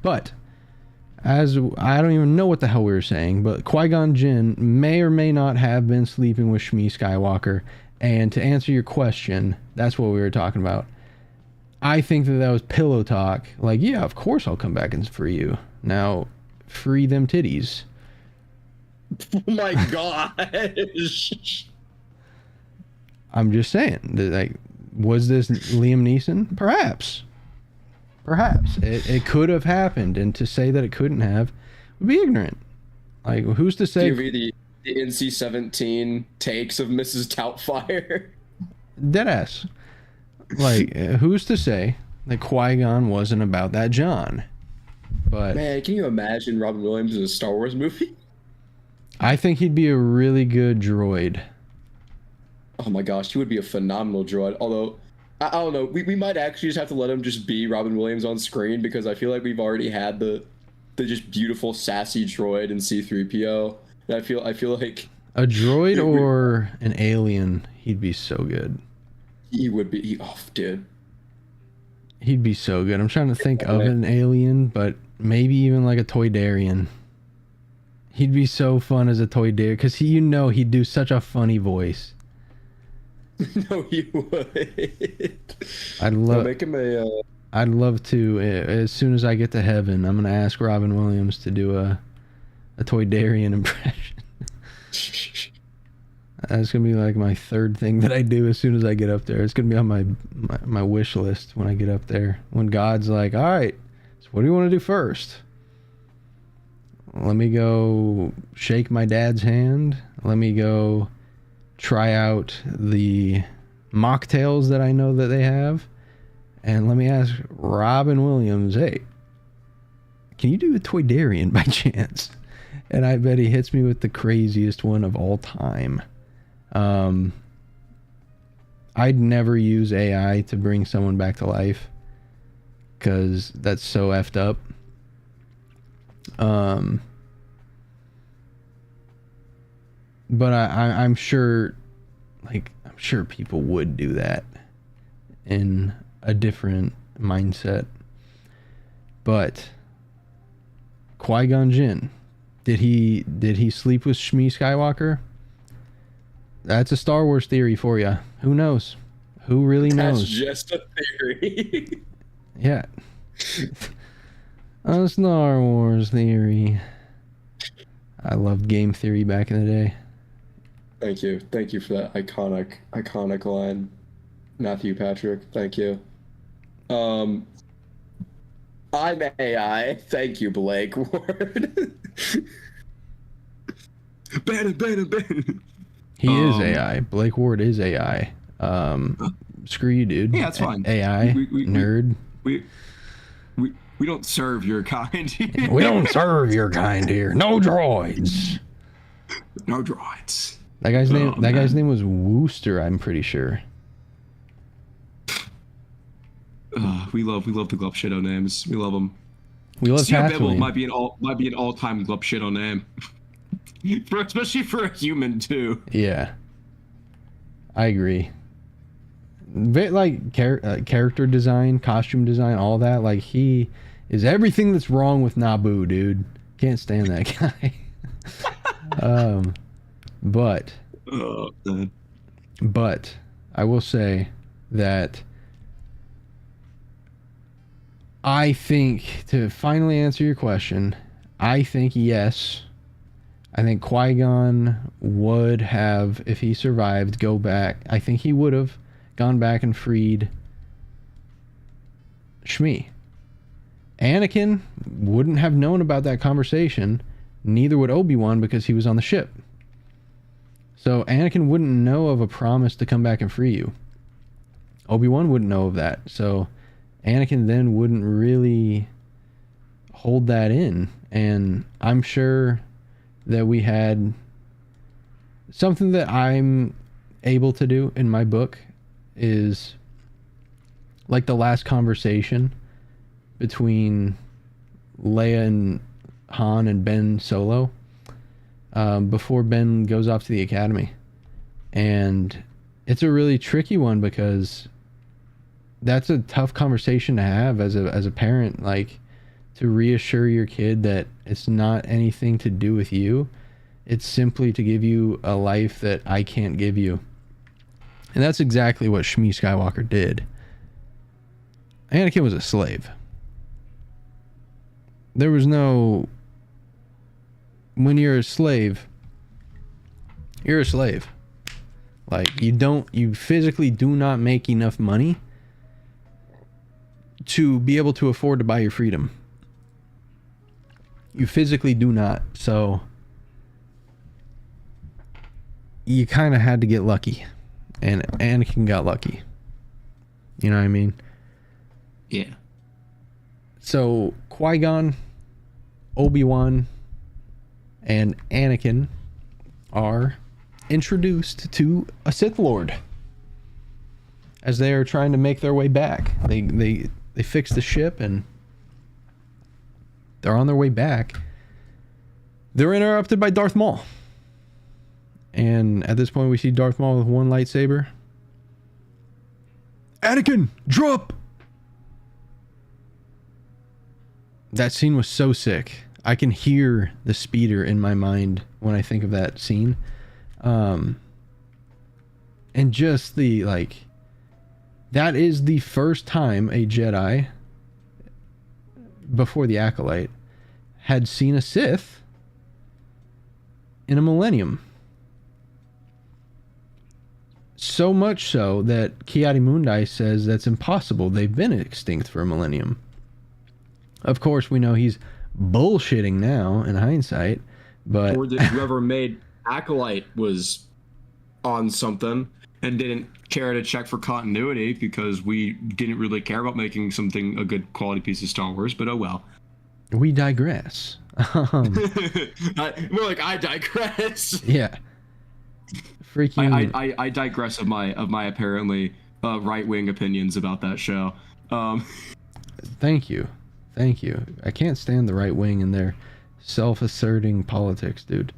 But as I don't even know what the hell we were saying, but Qui-Gon Jinn may or may not have been sleeping with Shmi Skywalker. And to answer your question, that's what we were talking about. I think that was pillow talk. Like, yeah, of course I'll come back and free you. Now, free them titties. Oh my gosh. I'm just saying that, like, Was this Liam Neeson? Perhaps. Perhaps. It could have happened, and to say that it couldn't have would be ignorant. Like, who's to say... Give me the NC-17 takes of Mrs. Doubtfire. Deadass. Like, who's to say that Qui-Gon wasn't about that John? But man, can you imagine Robin Williams in a Star Wars movie? I think he'd be a really good droid. Oh my gosh, he would be a phenomenal droid. Although, I don't know, we might actually just have to let him just be Robin Williams on screen, because I feel like we've already had the just beautiful sassy droid in C-3PO. And I feel like a droid or an alien, he'd be so good. He would be. Oh, dude. He'd be so good. I'm trying to think of an alien, but maybe even like a Toydarian. He'd be so fun as a Toydarian, because he'd do such a funny voice. No, he would. Make him a. I'd love to. As soon as I get to heaven, I'm gonna ask Robin Williams to do a Toydarian impression. That's gonna be like my third thing that I do as soon as I get up there. It's gonna be on my wish list when I get up there. When God's like, all right, so what do you want to do first? Let me go shake my dad's hand. Let me go try out the mocktails that I know that they have. And let me ask Robin Williams, hey, can you do a Toydarian by chance? And I bet he hits me with the craziest one of all time. I'd never use AI to bring someone back to life, because that's so effed up. But I'm sure, I'm sure people would do that in a different mindset. But Qui-Gon Jinn, did he sleep with Shmi Skywalker? That's a Star Wars theory for you. Who knows? Who really knows? That's just a theory. Yeah. A Star Wars theory. I loved game theory back in the day. Thank you for that iconic line, Matthew Patrick. Thank you. I'm AI. Thank you, Blake Ward. Ben. He is AI. Blake Ward is AI. Screw you, dude. Yeah, that's fine. AI nerd. We don't serve your kind here. We don't serve your kind here. No droids. No droids. That guy's name. That guy's name was Wooster. I'm pretty sure. We love the Glub Shido names. We love them. We love Tatooine. Might be an all-time Glub Shido name. Especially for a human too. Yeah, I agree. Like character design, costume design, all that. Like, he is everything that's wrong with Naboo, dude. Can't stand that guy. But I will say that I think, to finally answer your question, I think yes. I think Qui-Gon would have, if he survived, go back. I think he would have gone back and freed Shmi. Anakin wouldn't have known about that conversation. Neither would Obi-Wan, because he was on the ship. So Anakin wouldn't know of a promise to come back and free you. Obi-Wan wouldn't know of that. So Anakin then wouldn't really hold that in. And I'm sure that we had something that I'm able to do in my book is like the last conversation between Leia and Han and Ben Solo before Ben goes off to the academy. And it's a really tricky one, because that's a tough conversation to have as a parent, like, to reassure your kid that it's not anything to do with you. It's simply to give you a life that I can't give you. And that's exactly what Shmi Skywalker did. Anakin was a slave. There was no... When you're a slave, you're a slave. Like, you physically do not make enough money to be able to afford to buy your freedom. You physically do not. So you kind of had to get lucky. And Anakin got lucky. You know what I mean? Yeah. So Qui-Gon, Obi-Wan, and Anakin are introduced to a Sith Lord as they are trying to make their way back. They fix the ship and they're on their way back. They're interrupted by Darth Maul. And at this point we see Darth Maul with one lightsaber. Anakin, drop! That scene was so sick. I can hear the speeder in my mind when I think of that scene. And just the, like, that is the first time a Jedi, before the Acolyte, had seen a Sith in a Millennium. So much so that Ki-Adi-Mundi says that's impossible. They've been extinct for a millennium. Of course, we know he's bullshitting now in hindsight, but... Or that whoever made Acolyte was on something and didn't care to check for continuity because we didn't really care about making something a good quality piece of Star Wars, but oh well. We digress. More like I digress. Yeah. Freaking... I digress of my apparently right-wing opinions about that show. Thank you. I can't stand the right wing and their self-asserting politics, dude.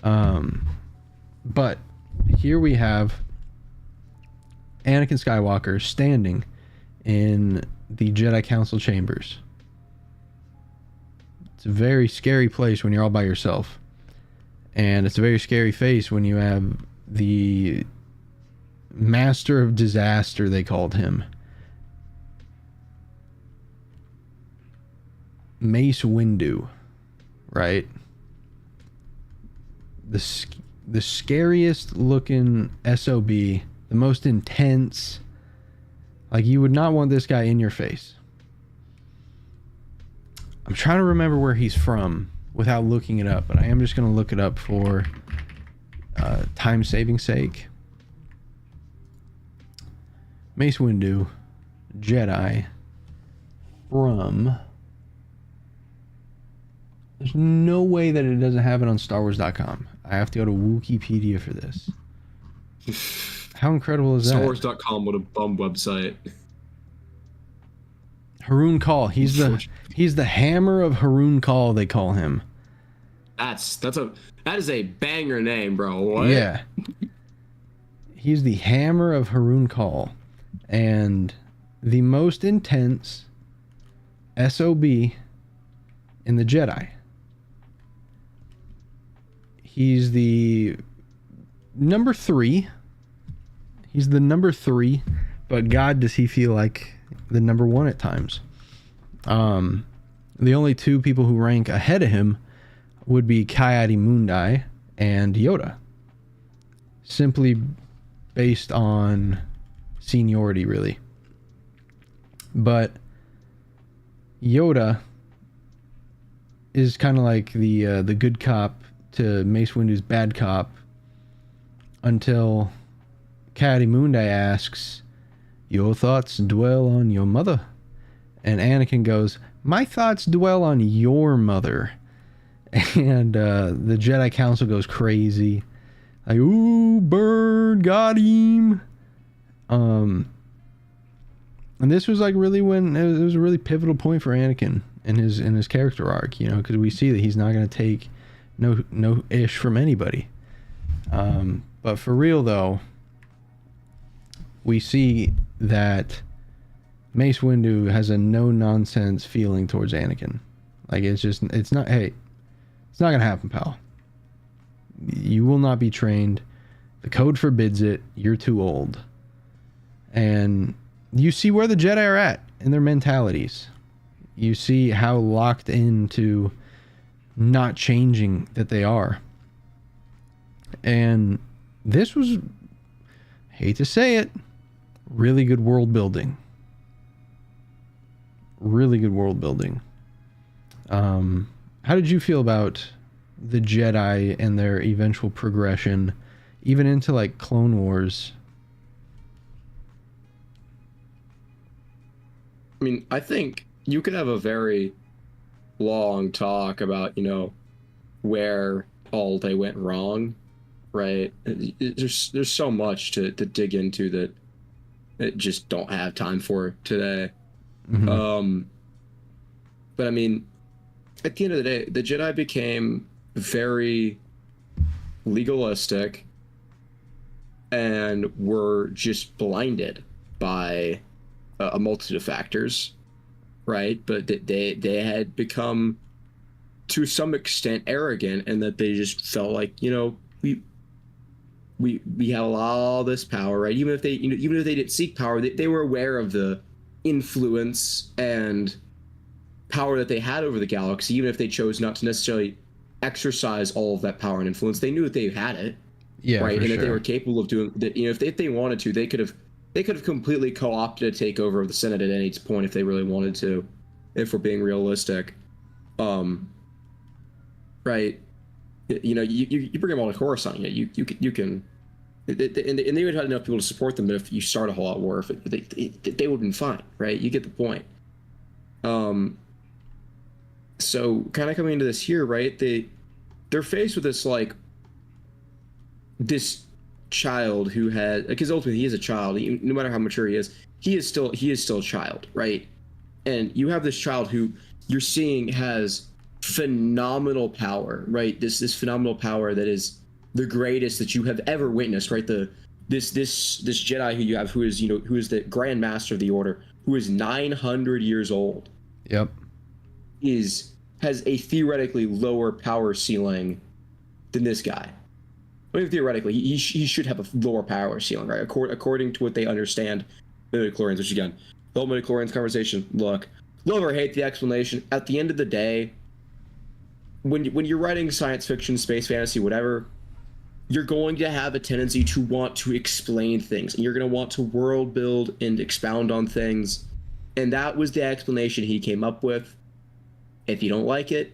But here we have Anakin Skywalker standing in the Jedi Council chambers. It's a very scary place when you're all by yourself. And it's a very scary face when you have the Master of Disaster, they called him, Mace Windu, right? The scariest looking SOB, the most intense. Like, you would not want this guy in your face. I'm trying to remember where he's from without looking it up, but I am just going to look it up for time saving sake. Mace Windu, Jedi, from... There's no way that it doesn't have it on StarWars.com. I have to go to Wikipedia for this. How incredible is that? StarWars.com, what a bum website. Harun Kal. He's the hammer of Harun Kal, they call him. That is a banger name, bro. What? Yeah. He's the hammer of Harun Kal. And the most intense SOB in the Jedi. He's the number 3. He's the number 3, but God, does he feel like the number 1 at times. The only 2 people who rank ahead of him would be Ki-Adi-Mundi and Yoda. Simply based on seniority, really. But Yoda is kind of like the good cop to Mace Windu's bad cop until Ki-Adi-Mundi asks, "Your thoughts dwell on your mother?" And Anakin goes, "My thoughts dwell on your mother." And the Jedi Council goes crazy. Like, ooh, burn, got him. And this was like really when it was a really pivotal point for Anakin in his character arc, you know, because we see that he's not going to take no ish from anybody. But for real though, we see that Mace Windu has a no nonsense feeling towards Anakin. Like, it's not gonna happen, pal. You will not be trained. The code forbids it. You're too old. And you see where the Jedi are at in their mentalities. You see how locked into not changing that they are. And this was hate to say it, really good world building. Really good world building. How did you feel about the Jedi and their eventual progression, even into like Clone Wars? I mean, I think you could have a very long talk about, where all they went wrong, right? There's so much to dig into that I just don't have time for today. Mm-hmm. But I mean, at the end of the day, the Jedi became very legalistic and were just blinded by a multitude of factors, right? But they had become to some extent arrogant, and that they just felt like, we have all this power, right? Even if they didn't seek power, they were aware of the influence and power that they had over the galaxy. Even if they chose not to necessarily exercise all of that power and influence, they knew that they had it, right? And that they were capable of doing that. If they wanted to, they could have completely co-opted a takeover of the Senate at any point if they really wanted to, if we're being realistic. Right? You bring them all to Coruscant, you can, and they would have enough people to support them. But if you start a whole lot war, they would have been fine, right? You get the point. So kind of coming into this here, right? They're faced with this this child who had, because ultimately he is a child. No matter how mature he is still a child, right? And you have this child who you're seeing has phenomenal power, right? This phenomenal power that is the greatest that you have ever witnessed, right? This Jedi who you have, who is the Grand Master of the Order, who is 900 years old. Yep. Has a theoretically lower power ceiling than this guy. I mean, theoretically, he should have a lower power ceiling, right? According to what they understand, the midichlorians, which again, the whole midichlorians conversation. Look, love or hate the explanation. At the end of the day, when you're writing science fiction, space fantasy, whatever, you're going to have a tendency to want to explain things, and you're going to want to world build and expound on things. And that was the explanation he came up with. If you don't like it,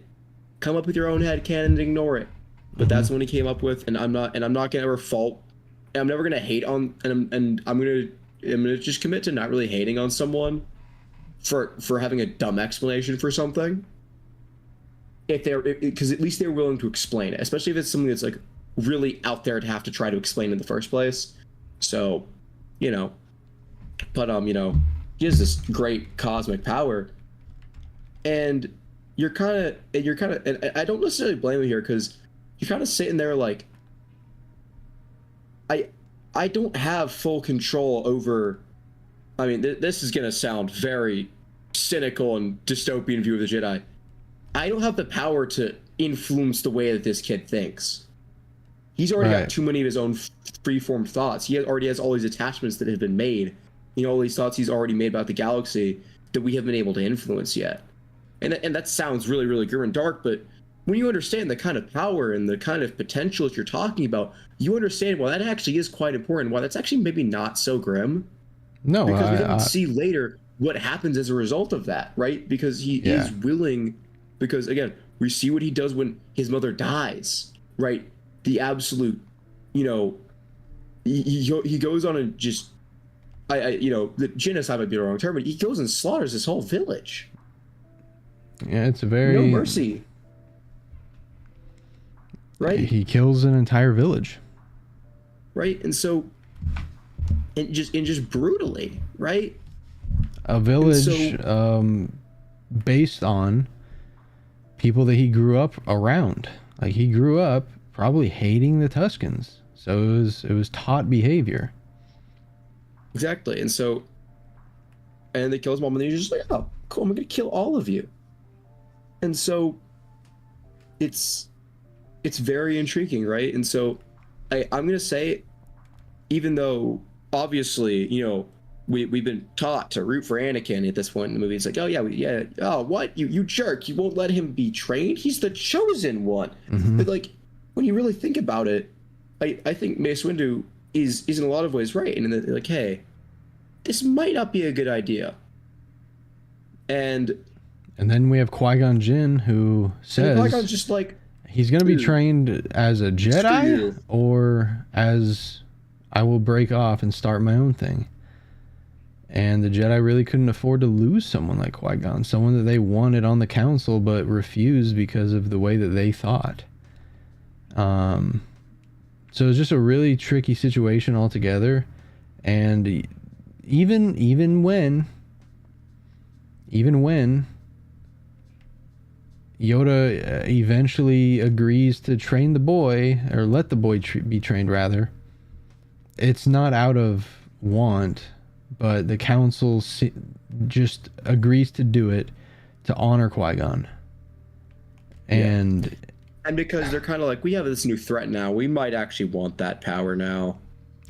come up with your own headcanon and ignore it. But that's what he came up with, and I'm not gonna ever fault. I'm never gonna hate on, and I'm gonna just commit to not really hating on someone for having a dumb explanation for something. Because at least they're willing to explain it, especially if it's something that's like really out there to have to try to explain in the first place. So, but he has this great cosmic power, and you're kind of, and I don't necessarily blame him here, because you're kind of sitting there like, I don't have full control over. I mean, this is gonna sound very cynical and dystopian view of the Jedi. I don't have the power to influence the way that this kid thinks. He's already got too many of his own freeform thoughts. He already has all these attachments that have been made. All these thoughts he's already made about the galaxy that we haven't been able to influence yet. And that sounds really, really grim and dark, but when you understand the kind of power and the kind of potential that you're talking about, you understand why that actually is quite important, why that's actually maybe not so grim. No, because we can see later what happens as a result of that, right? Because he is willing, because again, we see what he does when his mother dies, right? The absolute, he goes on and just, the genocide might be the wrong term, but he goes and slaughters this whole village. Yeah, it's a very... No mercy. Right? He kills an entire village. Right? And so... And just brutally, right? A village based on people that he grew up around. Like, he grew up probably hating the Tuscans. So it was taught behavior. Exactly. And so... And they kill his mom, and he's just like, oh, cool, I'm going to kill all of you. And so it's very intriguing, right? And so I'm going to say, even though obviously, we've been taught to root for Anakin at this point in the movie. It's like, oh yeah, oh what? You jerk, you won't let him be trained? He's the chosen one. Mm-hmm. But like, when you really think about it, I think Mace Windu is in a lot of ways right, and they're like, hey, this might not be a good idea. And then we have Qui-Gon Jinn, who says Qui-Gon's just like, he's going to be trained as a Jedi or as I will break off and start my own thing. And the Jedi really couldn't afford to lose someone like Qui-Gon, someone that they wanted on the council but refused because of the way that they thought. So it's just a really tricky situation altogether. And even when Yoda eventually agrees to train the boy, or let the boy be trained rather, it's not out of want, but the council just agrees to do it to honor Qui-Gon. And because they're kind of like, we have this new threat now, we might actually want that power now.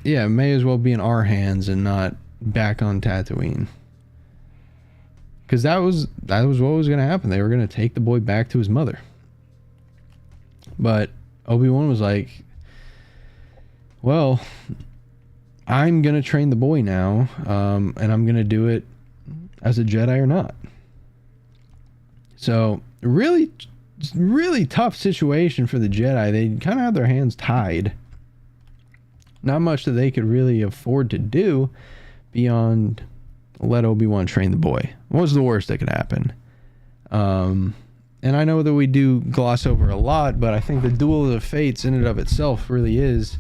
Yeah, it may as well be in our hands and not back on Tatooine. Because that was what was going to happen. They were going to take the boy back to his mother. But Obi-Wan was like, well, I'm going to train the boy now, and I'm going to do it as a Jedi or not. So, really tough situation for the Jedi. They kind of had their hands tied. Not much that they could really afford to do beyond let Obi-Wan train the boy. What was the worst that could happen? And I know that we do gloss over a lot, but I think the Duel of the Fates in and of itself really is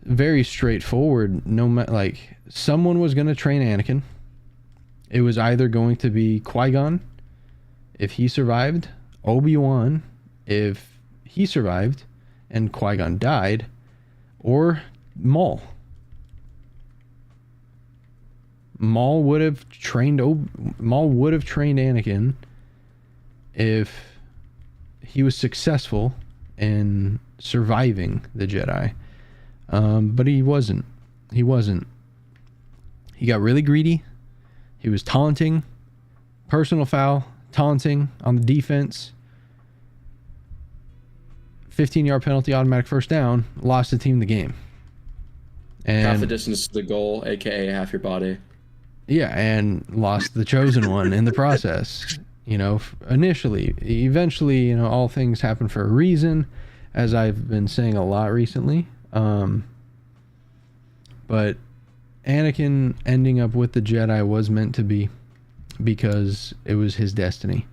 very straightforward. Like, someone was going to train Anakin. It was either going to be Qui-Gon if he survived, Obi-Wan if he survived and Qui-Gon died, or Maul. Maul would have trained Anakin if he was successful in surviving the Jedi. But he wasn't. He got really greedy. He was taunting, personal foul, taunting on the defense. 15-yard penalty, automatic first down, lost the team the game. And half the distance to the goal, aka half your body. Yeah, and lost the chosen one in the process. Initially. Eventually, all things happen for a reason, as I've been saying a lot recently. But Anakin ending up with the Jedi was meant to be, because it was his destiny.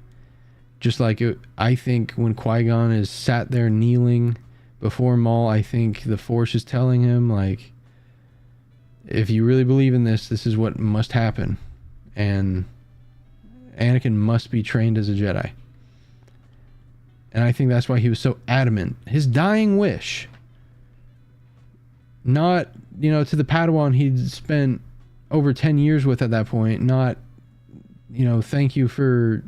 Just like I think when Qui-Gon is sat there kneeling before Maul, I think the Force is telling him, like, if you really believe in this, this is what must happen. And Anakin must be trained as a Jedi. And I think that's why he was so adamant. His dying wish, not, to the Padawan he'd spent over 10 years with at that point, not, thank you for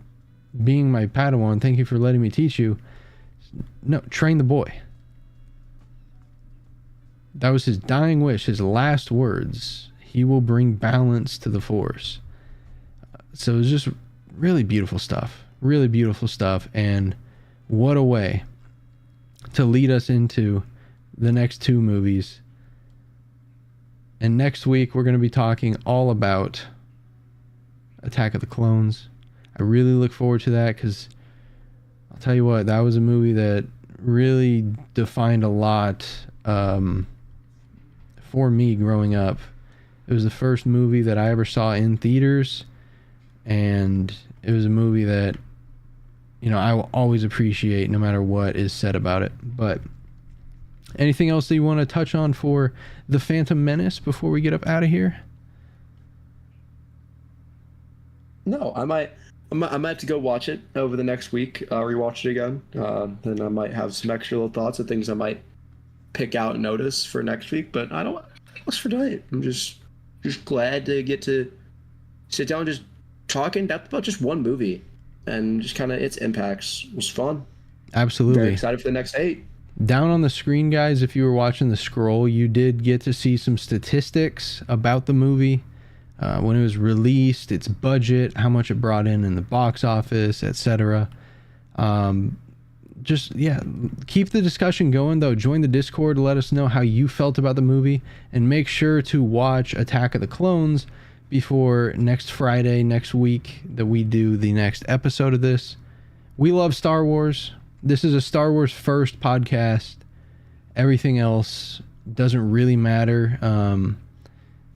being my Padawan, thank you for letting me teach you. No, train the boy. That was his dying wish, his last words. He will bring balance to the Force. So it was just really beautiful stuff. Really beautiful stuff. And what a way to lead us into the next two movies. And next week, we're going to be talking all about Attack of the Clones. I really look forward to that, because I'll tell you what, that was a movie that really defined a lot for me growing up. It was the first movie that I ever saw in theaters, and it was a movie that, I will always appreciate no matter what is said about it. But anything else that you want to touch on for The Phantom Menace before we get up out of here? No, I might have to go watch it over the next week, rewatch it again. Then I might have some extra little thoughts of things I might pick out and notice for next week. But I don't what's for tonight. I'm just glad to get to sit down and just talk in depth about just one movie and just kind of its impacts. It was fun. Absolutely. Very excited for the next 8. Down on the screen, guys, if you were watching the scroll, you did get to see some statistics about the movie. When it was released, its budget, how much it brought in the box office, etc. just keep the discussion going though. Join the Discord, let us know how you felt about the movie, and make sure to watch Attack of the Clones before next Friday, next week, that we do the next episode of this. We love Star Wars. This is a Star Wars first podcast. Everything else doesn't really matter.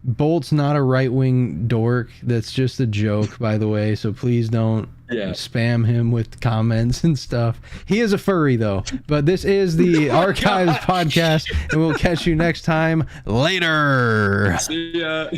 Bolt's not a right-wing dork. That's just a joke, by the way, so please don't spam him with comments and stuff. He is a furry, though. But this is the Archives podcast, and we'll catch you next time. Later! See ya!